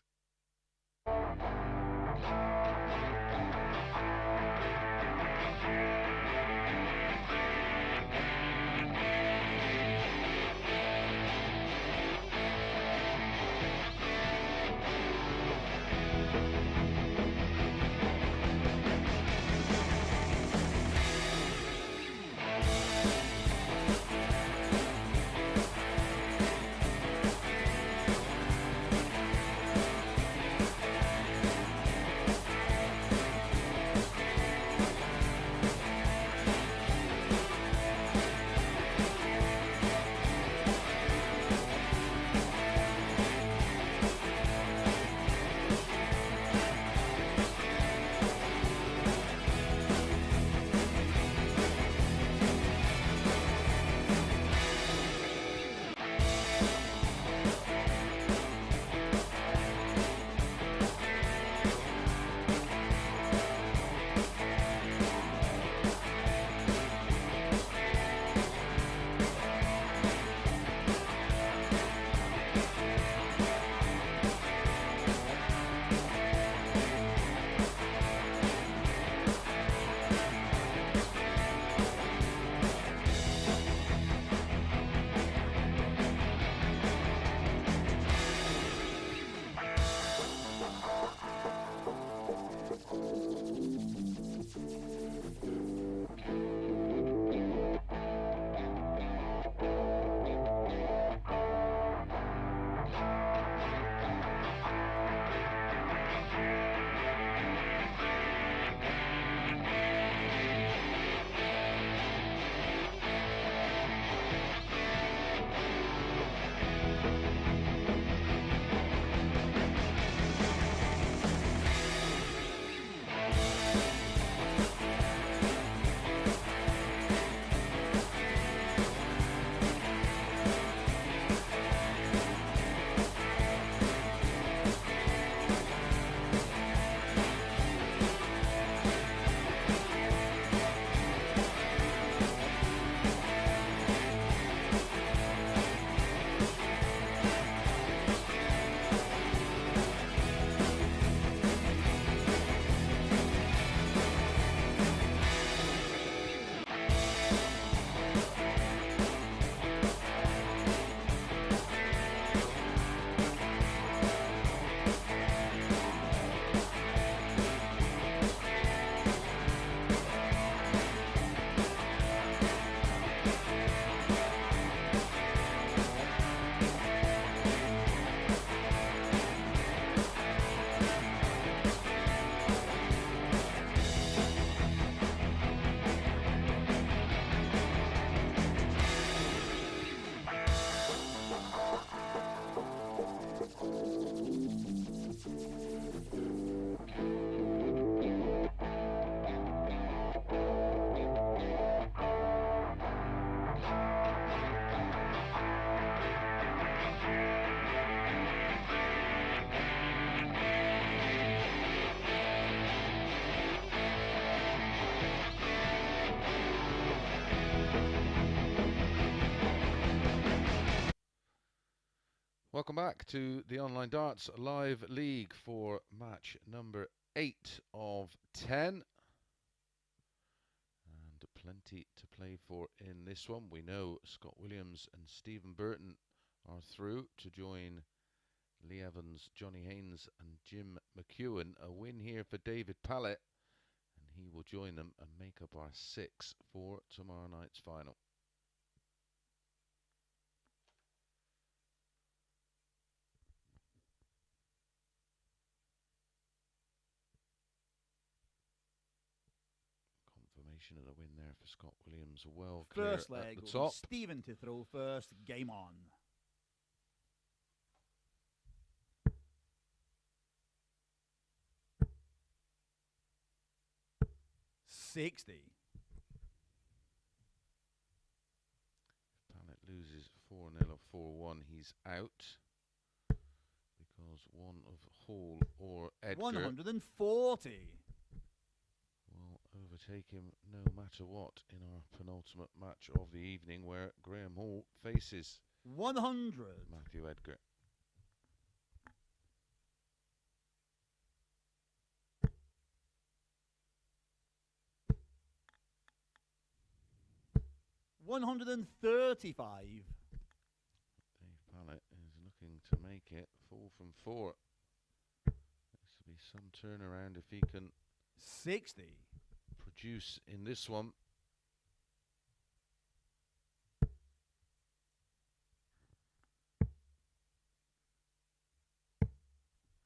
Welcome back to the Online Darts Live League for match number 8 of 10. And plenty to play for in this one. We know Scott Williams and Stephen Burton are through to join Lee Evans, Johnny Haynes and Jim McEwen. A win here for David Pallett, and he will join them and make up our 6 for tomorrow night's final. Confirmation of the win there for Scott Williams. Well clear First leg, at the top. Stephen to throw first. Game on. $60. If Pallett loses 4-0 or 4-1, he's out, because one of Hall or Edgar 140. will overtake him no matter what in our penultimate match of the evening, where Graham Hall faces 100. Matthew Edgar. $135. Dave Pallett is looking to make it 4 from 4. This will be some turnaround if he can 60. produce in this one.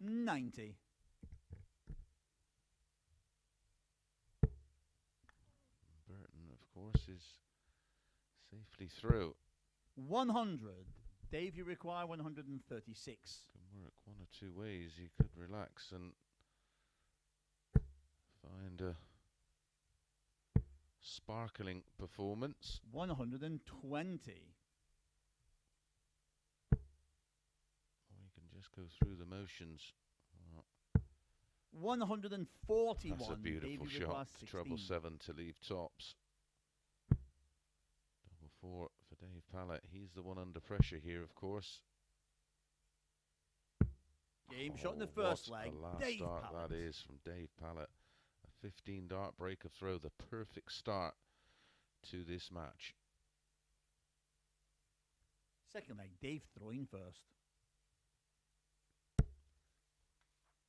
$90. Burton, of course, is safely through. 100. Dave, you require 136. Can work one or two ways. You could relax and find a sparkling performance. 120. Or you can just go through the motions. 141. That's a beautiful Dave, you require shot. 16. Treble 7 to leave tops. Double 4 for Dave Pallett. He's the one under pressure here, of course. Game shot in the first what leg. a last Dave start Pallett. that is from Dave Pallett. A 15 dart break of throw. The perfect start to this match. Second leg, Dave throwing first.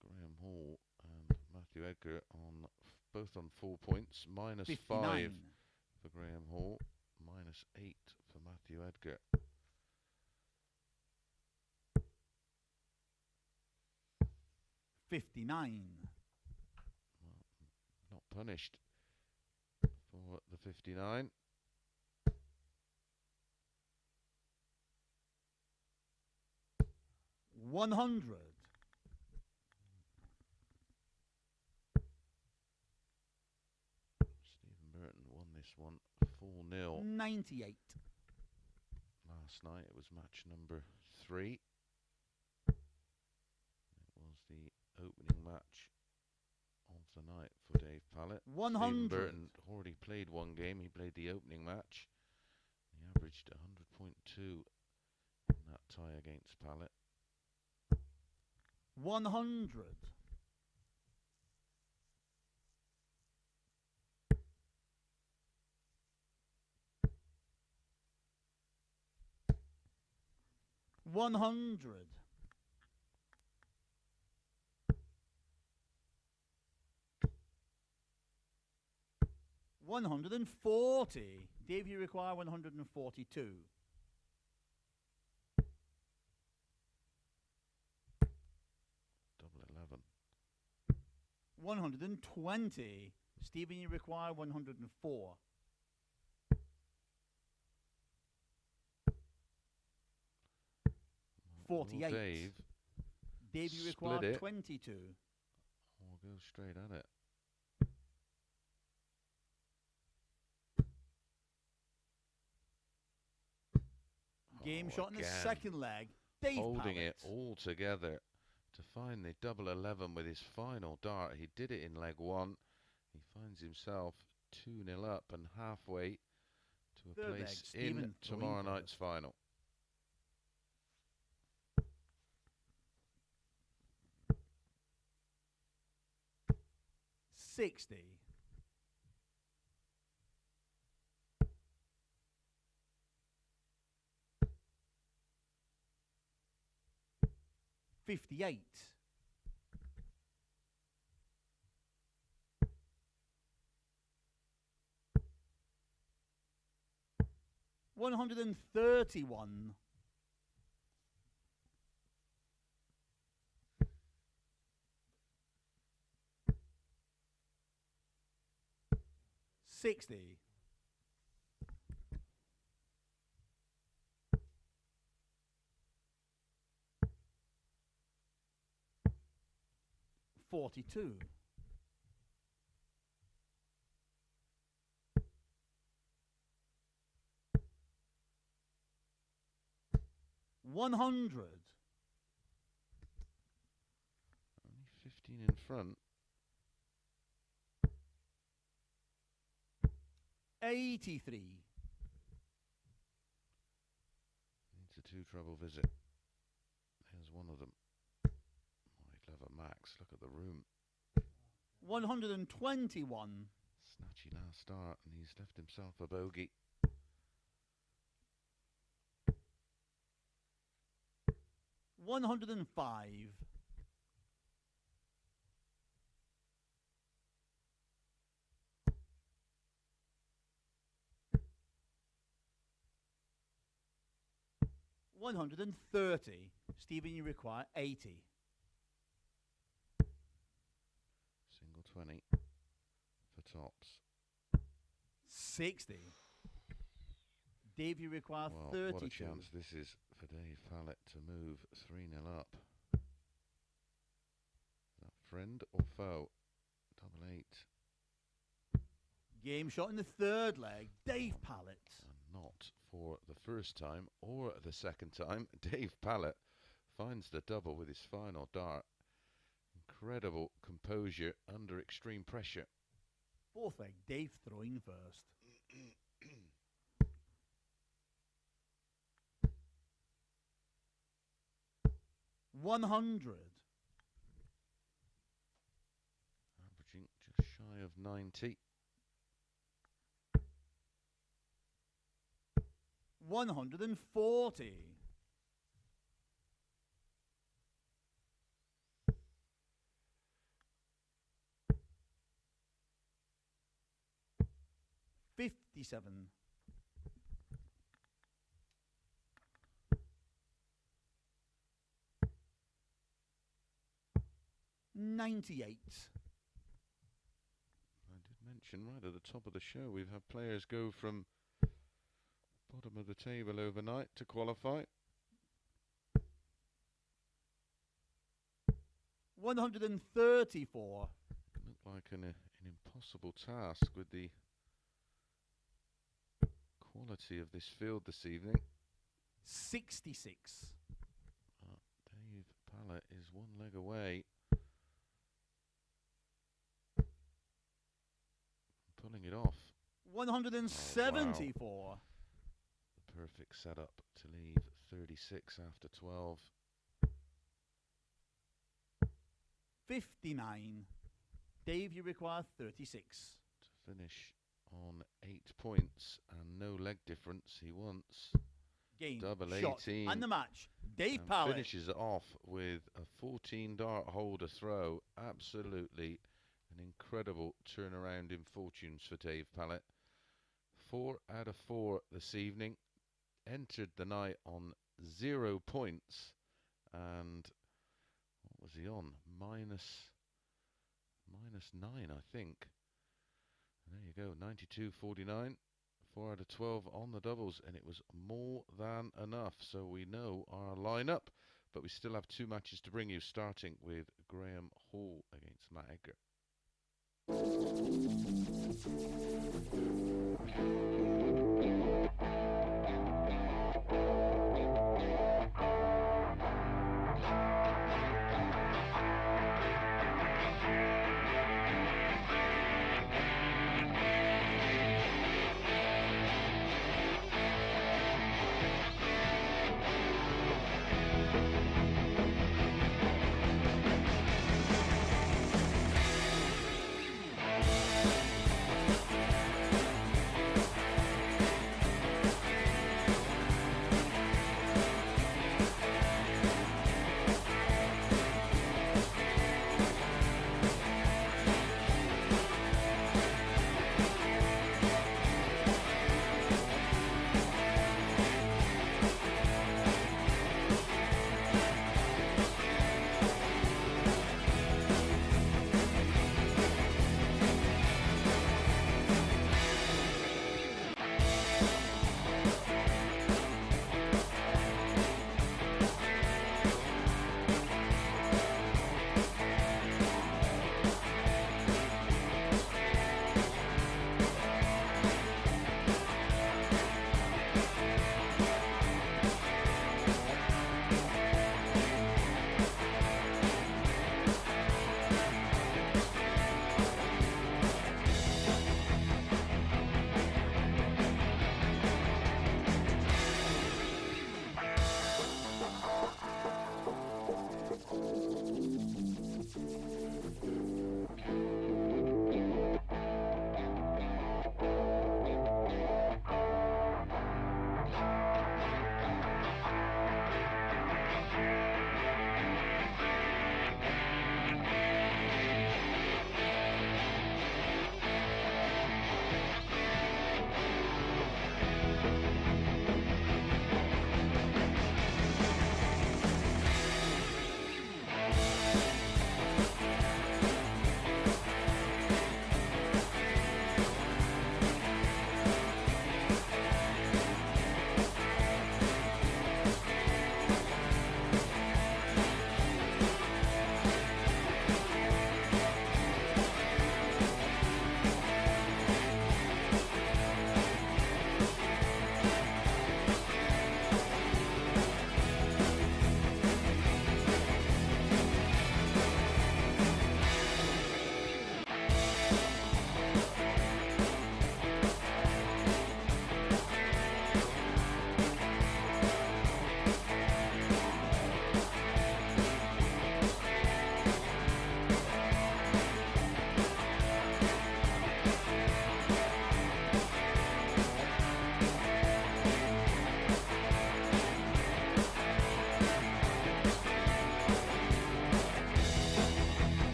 Graham Hall and Matthew Edgar on both on 4 points. Minus 59. 5 for Graham Hall. Minus 8 for Matthew Edgar. $59. Well, not punished for the 59. $100. Stephen Burton won this one 4-0. $98. Last night it was match number 3. It was the opening match of the night for Dave Pallett. 100. Stephen Burton already played one game. He played the opening match. He averaged 100.2 in that tie against Pallett. 100. $100. $140. Dave, you require 142. Double 11. 120. Stephen, you require 104. Will 48. Dave, you require split it. 22. We'll go straight at it. Game shot in the again, second leg. Dave holding Pallett. it all together to find the double 11 with his final dart. He did it in leg 1. He finds himself 2-0 up and halfway to a Third leg, place in Stephen tomorrow throwing night's first. final. 60. 58. 131. 60. 42. 100. Only 15 in front. 83. Needs a two-treble visit. Here's one of them. Oh, he'd love a max. Look at the room. 121. Snatchy last start, and he's left himself a bogey. 105. 130. Stephen, you require 80. Single 20 for tops. 60. Dave, you require Well, 32. what a chance this is for Dave Pallett to move 3-0 up. Is that friend or foe? Double 8. Game shot in the third leg. Dave Pallett. And not for the first time or the second time. Dave Pallett finds the double with his final dart. Incredible composure under extreme pressure. Fourth leg. Dave throwing first. 100. Averaging just shy of 90. 140. 57. 98. I did mention right at the top of the show, we've had players go from bottom of the table overnight to qualify. 134. Looked like an impossible task with the quality of this field this evening. 66. Dave Pallett is one leg away. Pulling it off. 174. Oh, wow. The perfect setup to leave 36 after 12. 59. Dave, you require 36. To finish on 8 points and no leg difference. He wants Game, double shot, 18. and the match. Dave And Pallett. finishes it off with a 14 dart holder throw. Absolutely an incredible turnaround in fortunes for Dave Pallett. 4 out of 4 this evening. Entered the night on 0 points. And what was he on? Minus 9, I think. And there you go, 92.49. 4 out of 12 on the doubles, and it was more than enough. So we know our lineup, but we still have 2 matches to bring you, starting with Graham Hall against Matt Edgar.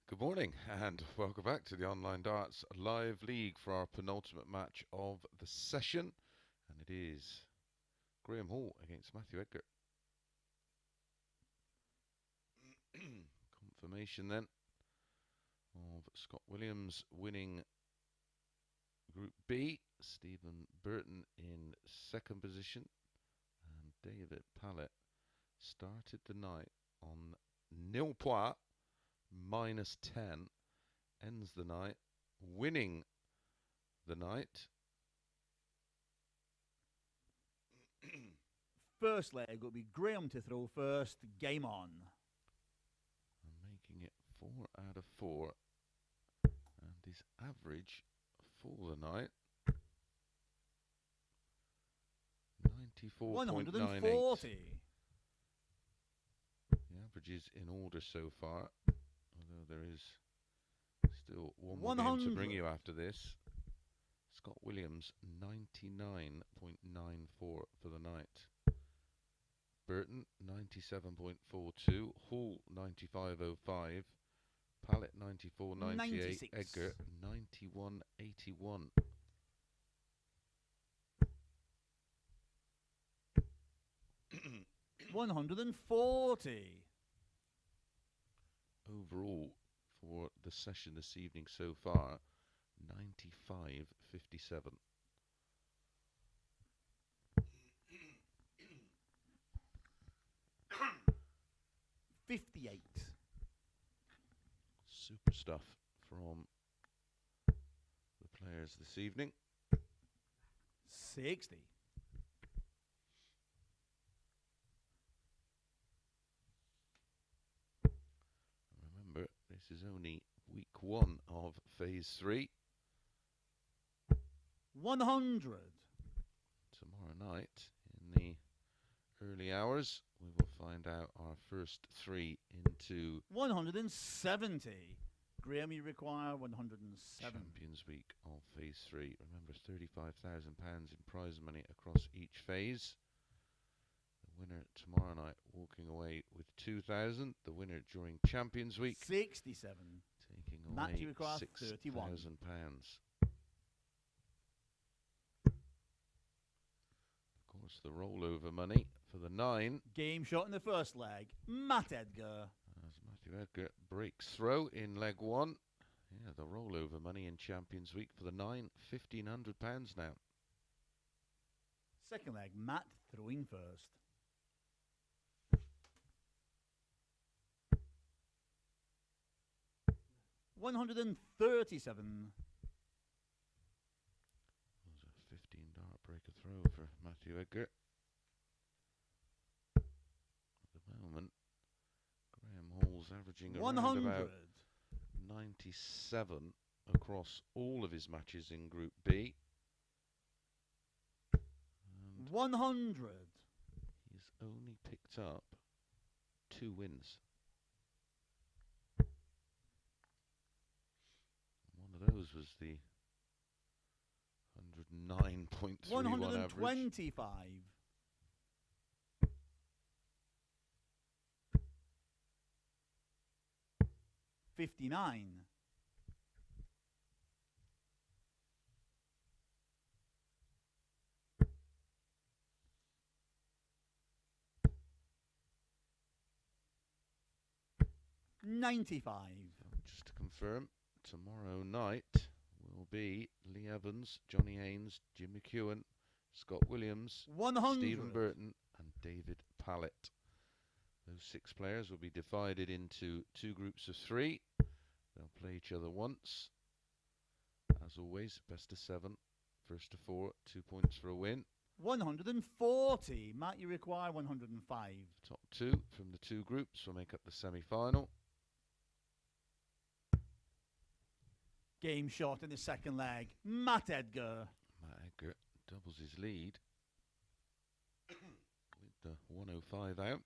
Good morning and welcome back to the Online Darts Live League for our penultimate match of the session. And it is Graham Hall against Matthew Edgar. Confirmation then of Scott Williams winning Group B, Stephen Burton in second position, and David Pallett started the night on nil points, -10, ends the night winning the night. First leg will be Graham to throw first. Game on. And making it 4 out of 4, and his average for the night 94.98. 140. The average is in order so far, although there is still one more game to bring you after this. Scott Williams 99.94 for the night. Burton 97.42, Hall 95.05, Pallett 94.98, 96. Edgar 91.81. $140. Overall for the session this evening so far, 95.57. 58. Super stuff from the players this evening. 60. Remember, this is only week 1 of phase 3. 100. Tomorrow night, in the early hours, we will find out our first 3 into 170. Graham, you require 107. Champions Week of phase 3. Remember, £35,000 in prize money across each phase. The winner tomorrow night walking away with 2,000. The winner during Champions Week 67. taking Matt, away you require 31. £6,000. Of course, the rollover money for the 9. Game shot in the first leg. Matt Edgar. As Matthew Edgar breaks throw in leg 1. Yeah, the rollover money in Champions Week for the 9, £1,500 now. Second leg, Matt throwing first. $137. That was a 15 dart breaker throw for Matthew Edgar. At the moment, Graham Hall's averaging around 100. about 97 across all of his matches in Group B. And 100. he's only picked up 2 wins. One of those was the 109.31 average. 125. $59. $95. Just to confirm, tomorrow night will be Lee Evans, Johnny Haynes, Jim McEwen, Scott Williams, 100. Stephen Burton and David Pallett. Those 6 players will be divided into 2 groups of 3. They'll play each other once. As always, best of 7, first to 4, 2 points for a win. 140. Matt, you require 105. Top 2 from the 2 groups will make up the semi-final. Game shot in the second leg. Matt Edgar. Matt Edgar doubles his lead with the 105 out.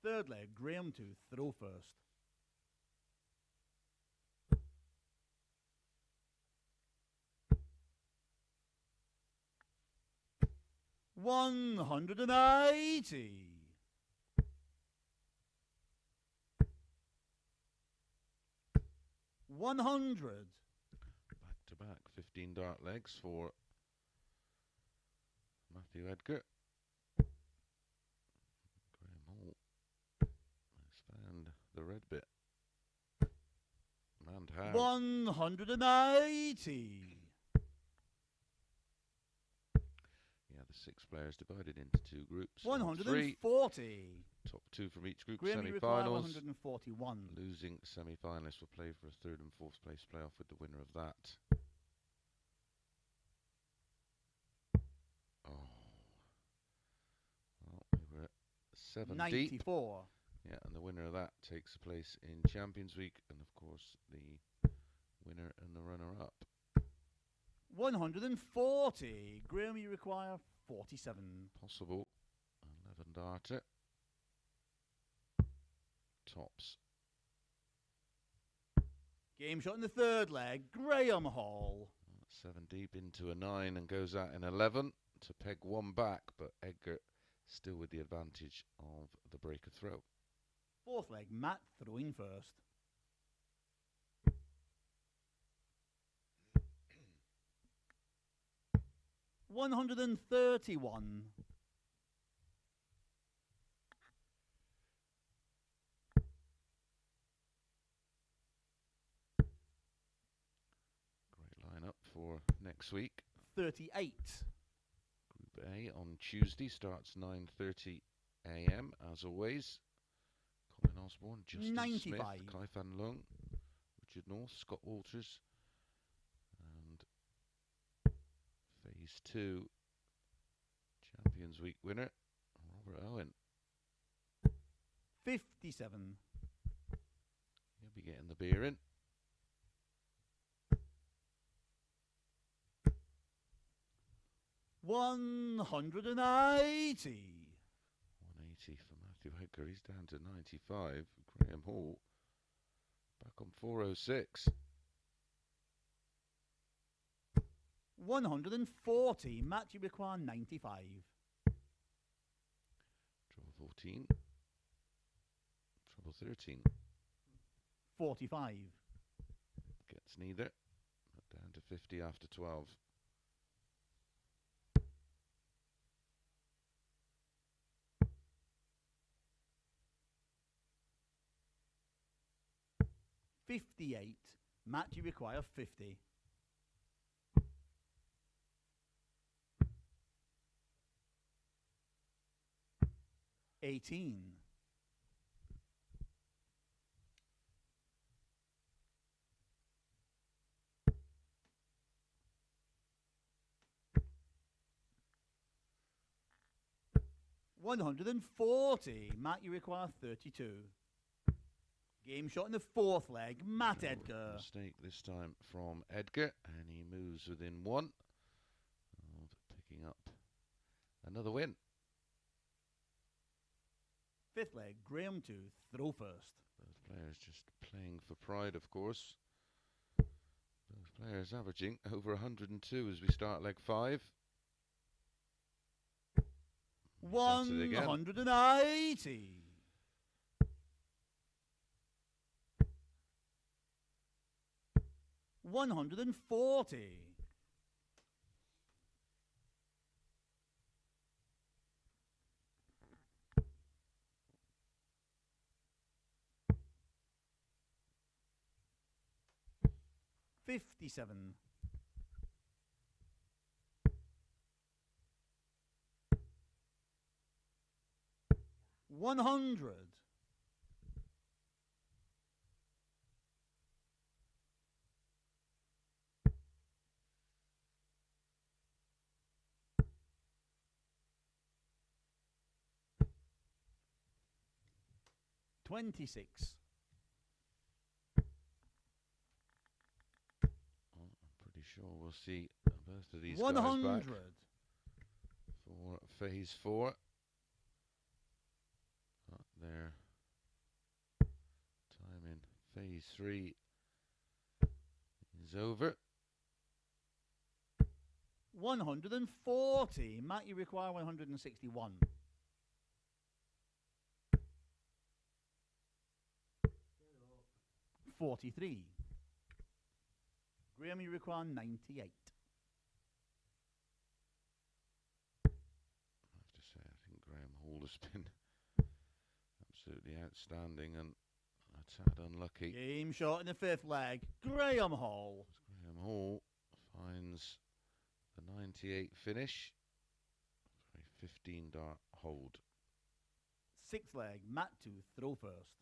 Third leg, Graham to throw first. $180. 100. Back to back, 15 dart legs for Matthew Edgar. Graham Hall has found the red bit. And how? 180. Yeah, the 6 players divided into 2 groups. 140. Top 2 from each group, Graham, you require semi-finals. 141. Losing semi-finalists will play for a 3rd and 4th place playoff with the winner of that. Oh. Well, we were at 7 deep. 94. Yeah, and the winner of that takes place in Champions Week, and of course the winner and the runner-up. 140. Graham, you require 47. Possible. 11 darter. Tops. Game shot in the 3rd leg. Graham Hall. 7 deep into a 9 and goes out in 11 to peg 1 back, but Edgar still with the advantage of the breaker throw. 4th leg. Matt throwing first. $131. Great lineup for next week. 38. Group A on Tuesday starts 9:30 a.m. as always. Colin Osborne, Justin 95. Smith, Kai Fan Lung, Richard North, Scott Walters, and Phase 2 Champions Week winner Robert Owen. 57. He'll be getting the beer in. $180. 180 for Matthew Edgar. He's down to 95. Graham Hall back on 406. 140. Matt, you require 95. Trouble 14. Trouble 13. 45. Gets neither. But down to 50 after 12. $58. Matt, you require 50. $18. $140. Matt, you require 32. Game shot in the 4th leg. Matt Edgar. Mistake this time from Edgar, and he moves within 1 of picking up another win. 5th leg. Graham to throw first. Both players just playing for pride, of course. Both players averaging over 102 as we start leg 5. 180. 140. 57. 100. 26. I'm pretty sure we'll see both of these 100. guys back for phase 4. Their time in phase 3 is over. 140. Matt, you require 161. 43. Graham, you require 98. I have to say, I think Graham Hall has been absolutely outstanding and a tad unlucky. Game shot in the 5th leg. Graham Hall. Graham Hall finds the 98 finish for a 15 dart hold. 6th leg. Matt to throw first.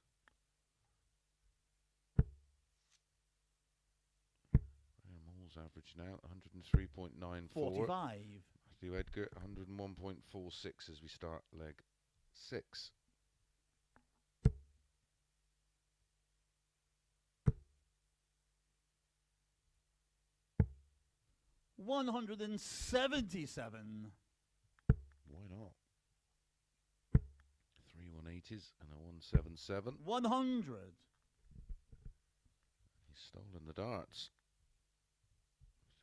Graham Hall's average now 103.94. 45. Matthew Edgar 101.46 as we start leg 6. $177. Why not? 3 180s and a 177. 100. He's stolen the darts.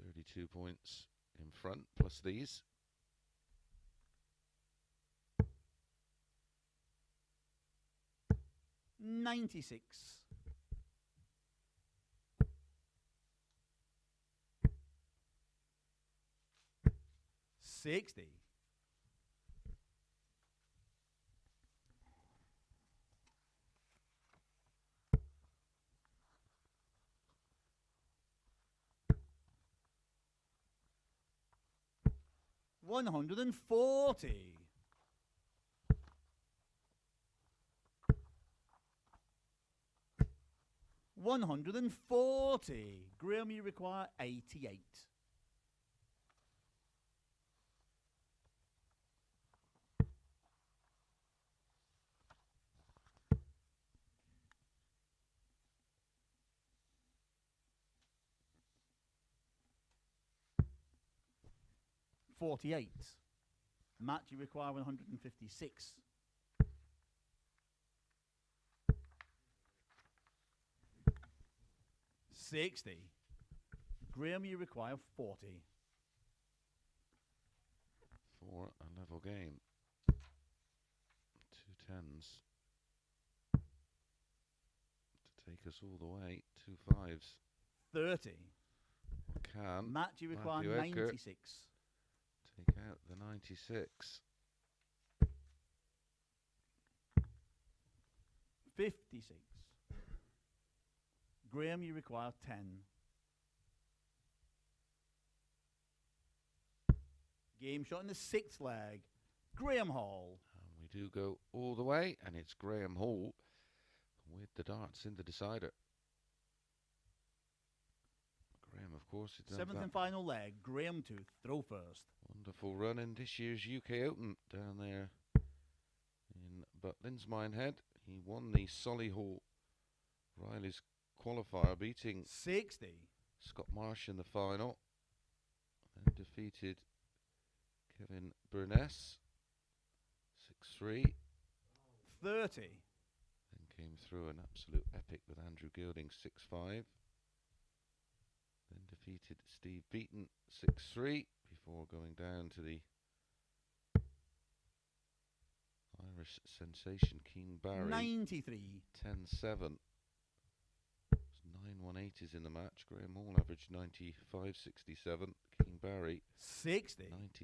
32 points in front, plus these. $96. 60. $140. $140. Graham, you require 88. $48. Matt, you require 156. $60. Graham, you require 40. For a level game. 2 10s. To take us all the way. 2 5s. 30. Can Matt, you require Matthew Edgar 96. take out the 96. 56. Graham, you require 10. Game shot in the 6th leg. Graham Hall. And we do go all the way, and it's Graham Hall with the darts in the decider. Graham, of course, it's 7th and final leg. Graham to throw first. wonderful run in this year's UK Open down there in Butlins Minehead. He won the Solihull Riley's qualifier, beating 60. Scott Marsh in the final, then defeated Kevin Burness 6-3. 30. Then came through an absolute epic with Andrew Gilding 6-5. Then defeated Steve Beaton 6-3 before going down to the Irish sensation Keane Barry 93. 10-7. 9 180s in the match. Graham Hall averaged 95.67. Keane Barry 60.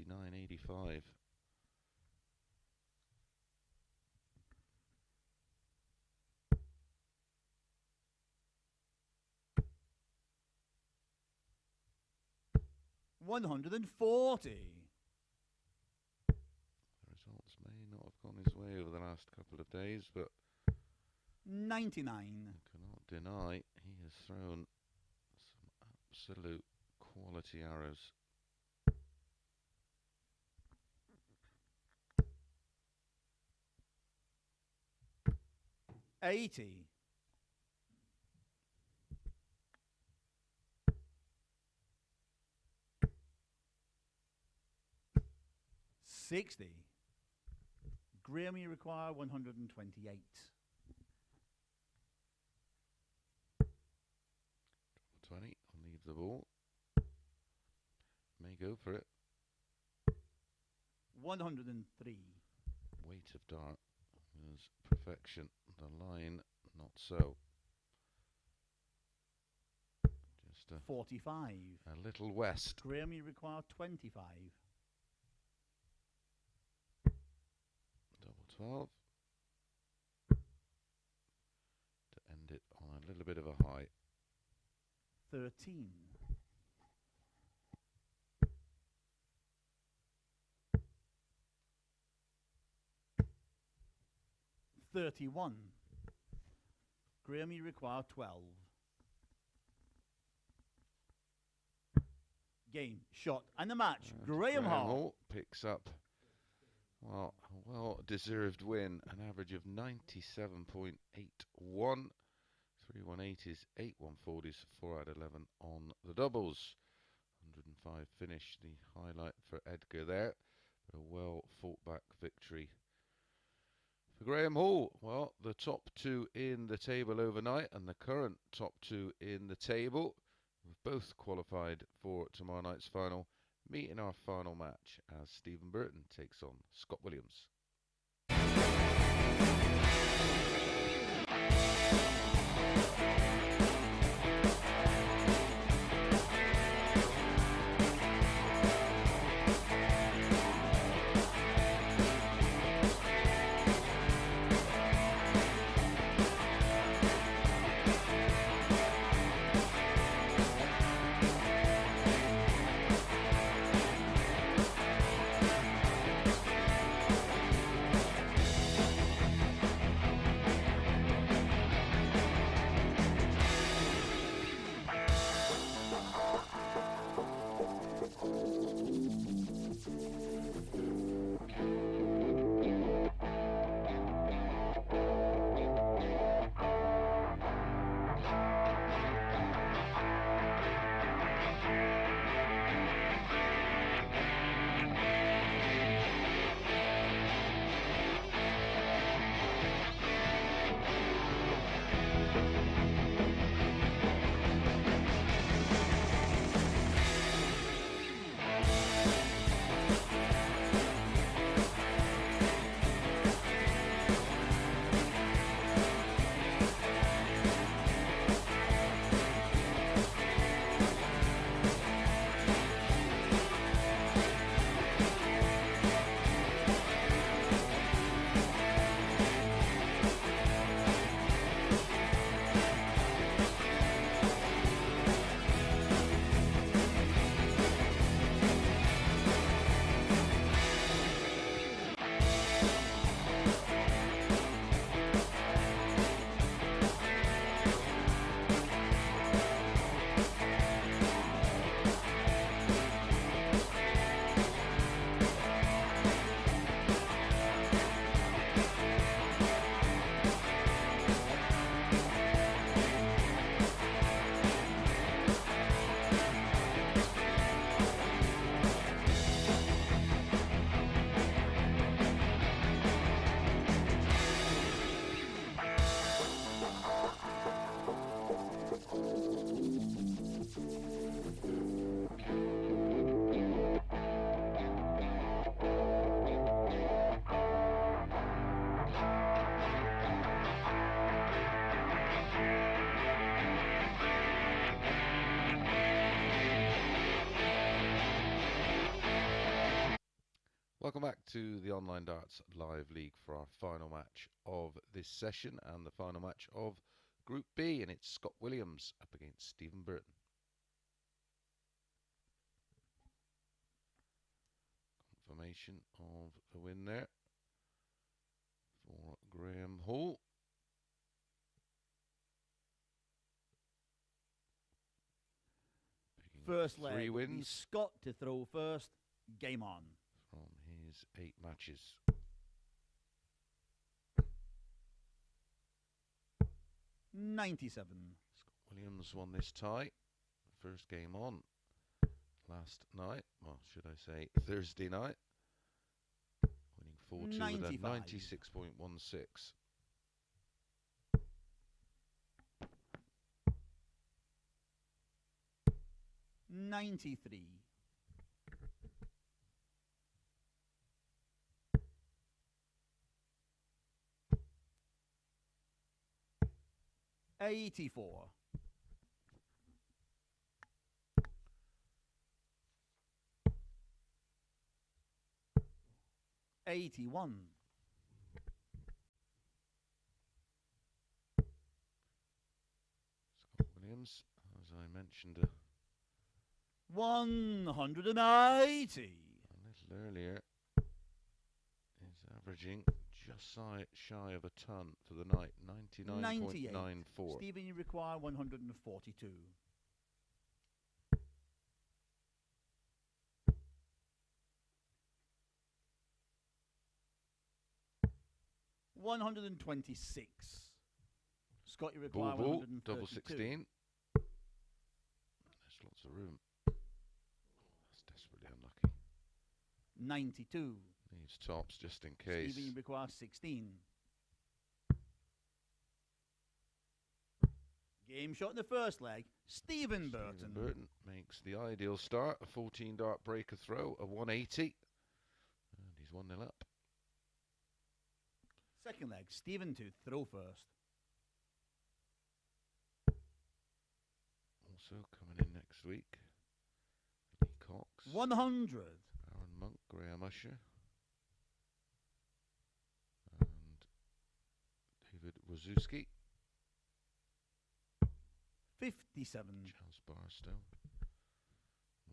99.85. $140. The results may not have gone his way over the last couple of days, but 99. I cannot deny he has thrown some absolute quality arrows. $80. $60. Graham, you require 128. 20, I'll leave the ball. May go for it. 103. Weight of dart was perfection. The line, not so. Just Just 45. a little west. Graham, you require 25. Double 12. To end it on a little bit of a high. 13. 31. Graham, you require 12. Game, shot, and the match. Graham Hall picks up, well, a well-deserved win. An average of 97.81. 318 is 8/140s, 4 out of 11 on the doubles. 105 finish, the highlight for Edgar there. But a well-fought-back victory for Graham Hall. Well, the top two in the table overnight and the current top two in the table have both qualified for tomorrow night's final, meet in our final match as Stephen Burton takes on Scott Williams. Welcome back to the Online Darts Live League for our final match of this session and the final match of Group B, and it's Scott Williams up against Stephen Burton. Confirmation of the win there for Graham Hall. First leg, 3 wins. Scott to throw first. Game on. From his 8 matches. 97. Scott Williams won this tie. First game on last night. Well, should I say Thursday night. Winning 4-2 with a 96.16. 93. 84. 81. Scott Williams, as I mentioned a 180. little earlier, is averaging just shy of a ton for the night, 99.94. Stephen, you require 142. 126. Scott, you require Ball, 132. double 16. There's lots of room. That's desperately unlucky. 92. Needs tops just in case. Stephen, you require 16. Game shot in the first leg. Stephen Burton. Burton makes the ideal start. A 14 dart breaker throw, a 180. And he's 1-0 up. Second leg. Stephen to throw first. Also coming in next week, Lee Cox, 100. Aaron Monk, Graham Usher, and David Wazowski, 57. Charles Barstow,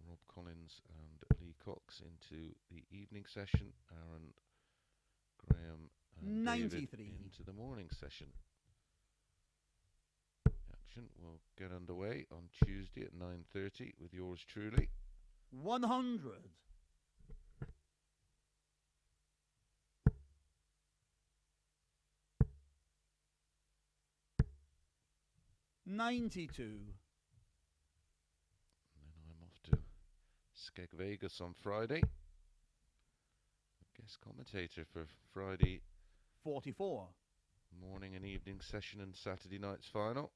Rob Collins and Lee Cox into the evening session. Aaron, Graham and 93. David into the morning session. Will get underway on Tuesday at 9:30 with yours truly. 100. 92. And then I'm off to Skeg Vegas on Friday. Guest commentator for Friday 44. morning and evening session and Saturday night's final.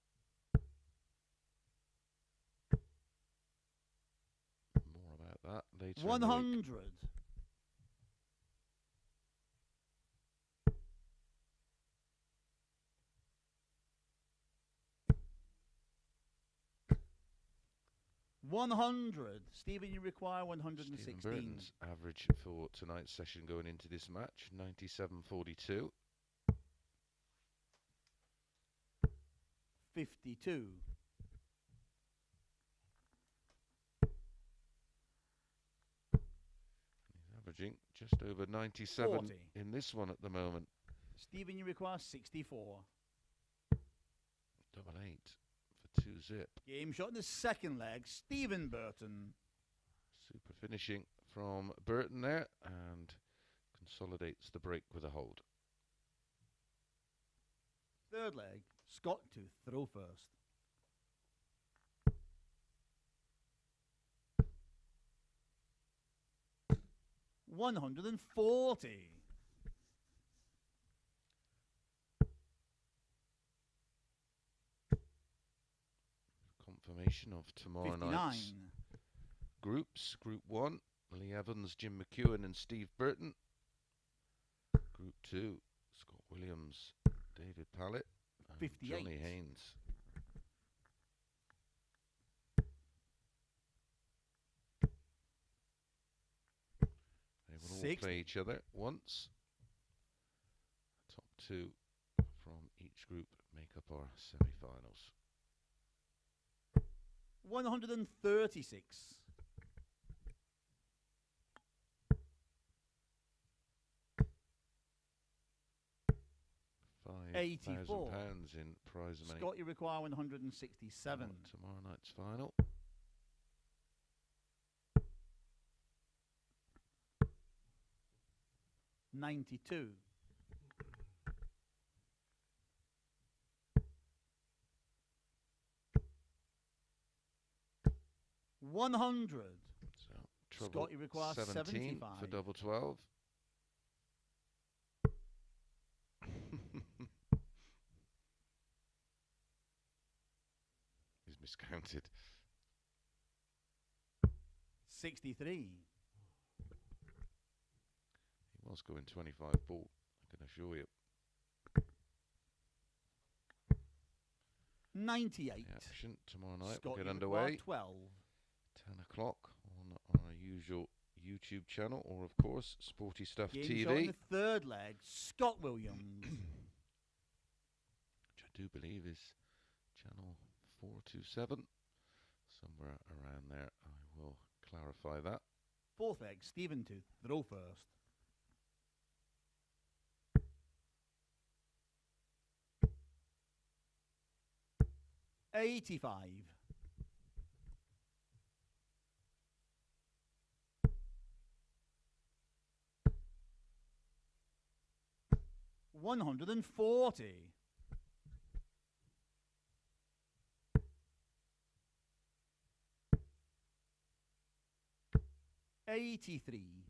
More about that later. 100. 100. Stephen, you require 116. Stephen Burton's average for tonight's session going into this match, 97.42. 52. He's averaging just over 97 40. in this one at the moment. Stephen, you require 64. Double 8 for 2-zip. Game shot in the second leg. Stephen Burton. Super finishing from Burton there and consolidates the break with a hold. Third leg. Scott to throw first. $140. Confirmation of tomorrow 59. night's groups. Group 1, Lee Evans, Jim McEwen and Steve Burton. Group 2, Scott Williams, David Pallett and 58. Johnny Haynes. They will all 60. play each other once. Top 2 from each group make up our semi-finals. 136. 84. £5,000 in prize money. Scott, you require 167. Tomorrow night's final. $92. 100. So trouble Scott, you require 17 75. for double 12. He's miscounted. 63. He was going 25 ball, I can assure you. 98. The action tomorrow night Scott, will get you require underway. 12. 10 o'clock on our usual YouTube channel, or of course, Sporty Stuff Game TV. shot in the third leg, Scott Williams. Which I do believe is channel 427. Somewhere around there, I will clarify that. Fourth leg, Stephen to throw first. $85. $140. $83.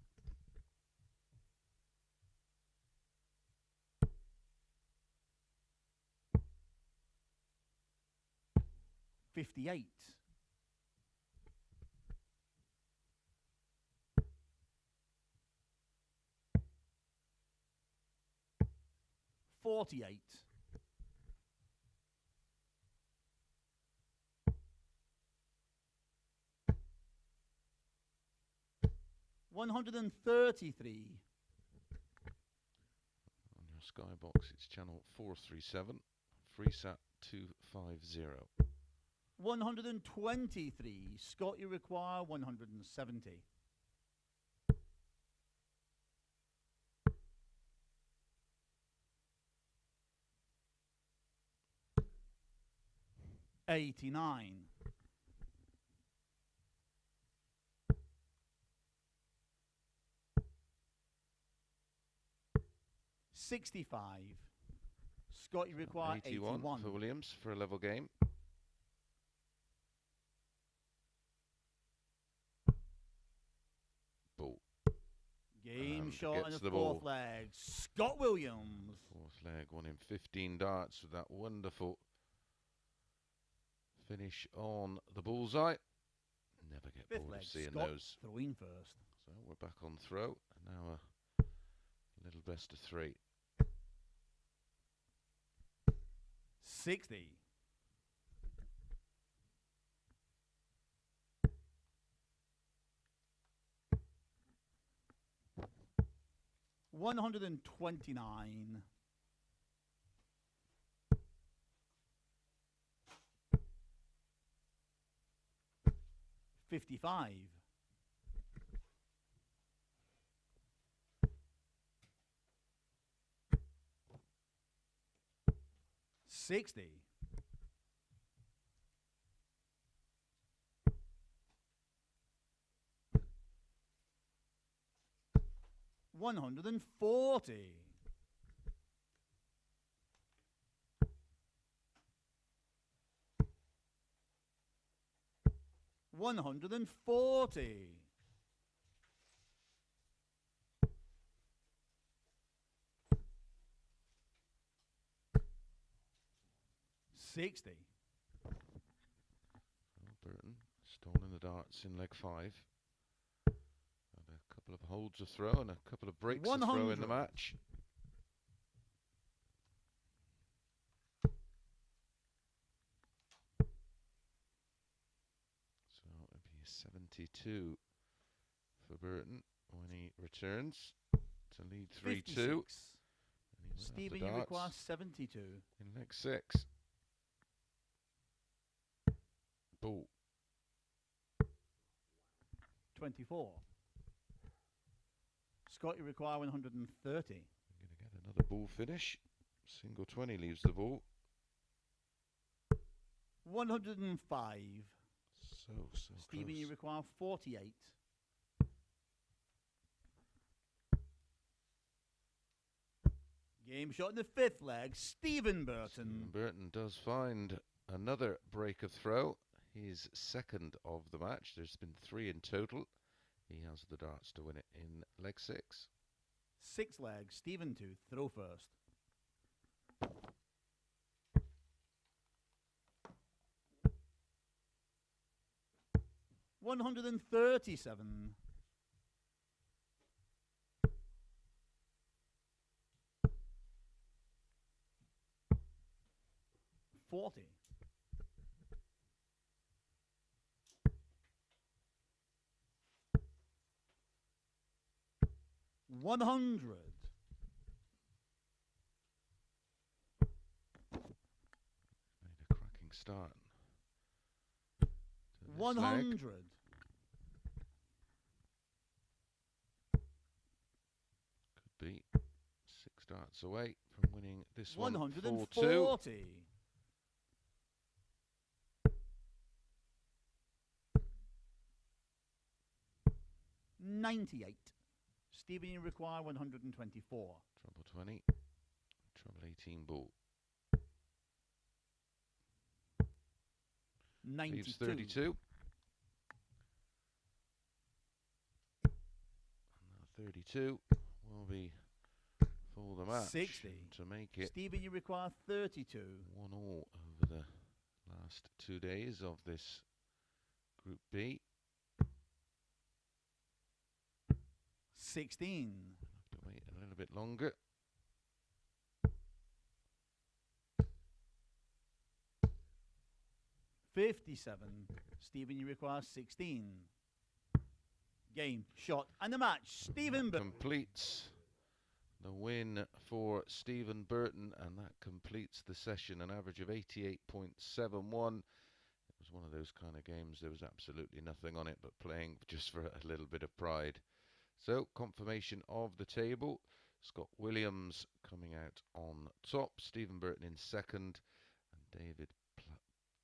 $58. $48. $133. On your Skybox, it's channel 437, FreeSat 250. 123. Scott, you require 170. $89. $65. Scott, you require 81. For Williams for a level game. Ball. Game And shot gets in the the fourth ball. leg, Scott Williams. Fourth leg, 1 in 15 darts with that wonderful finish on the bullseye. Never get Fifth bored leg, of seeing Scott those. throwing first. So we're back on throw, and now a little best of 3. 60. $129. $55. $60. $140. $140. $60. Burton stolen the darts in leg 5. And a couple of holds of throw and a couple of breaks of throw in the 100. match. So it'll be 72 for Burton when he returns to lead 3-2. 56. Stephen, you require 72. In leg 6. Ball. 24. Scott, you require 130. We're going to get another ball finish. Single 20 leaves the ball. 105. So Stephen, close. you require 48. Game shot in the fifth leg, Stephen Burton. Burton does find another break of throw. His second of the match. There's been 3 in total. He has the darts to win it in leg 6. Sixth leg, Stephen to throw first. $137. $40. 100. Made a cracking start. To this 100. leg. Could be 6 darts away from winning this one 4-2. 140. 98. Stephen, you require 124. Treble 20. Treble 18 ball. 92. Leaves 32. And now 32 will be for the match 60. to make it Stephen, you require 32. 1-1 over the last 2 days of this Group B. 16. Have to wait a little bit longer. $57. Stephen, you require 16. Game, shot, and the match. Stephen Burton Completes the win for Stephen Burton, and that completes the session. An average of 88.71. It was one of those kind of games, there was absolutely nothing on it but playing just for a little bit of pride. So, confirmation of the table. Scott Williams coming out on top, Stephen Burton in second, and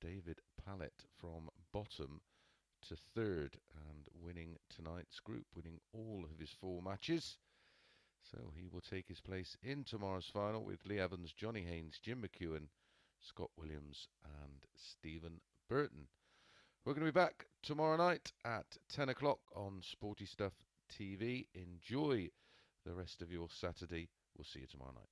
David Pallett from bottom to third, and winning tonight's group, winning all of his 4 matches. So he will take his place in tomorrow's final with Lee Evans, Johnny Haynes, Jim McEwen, Scott Williams and Stephen Burton. We're going to be back tomorrow night at 10 o'clock on Sporty Stuff TV. Enjoy the rest of your Saturday. We'll see you tomorrow night.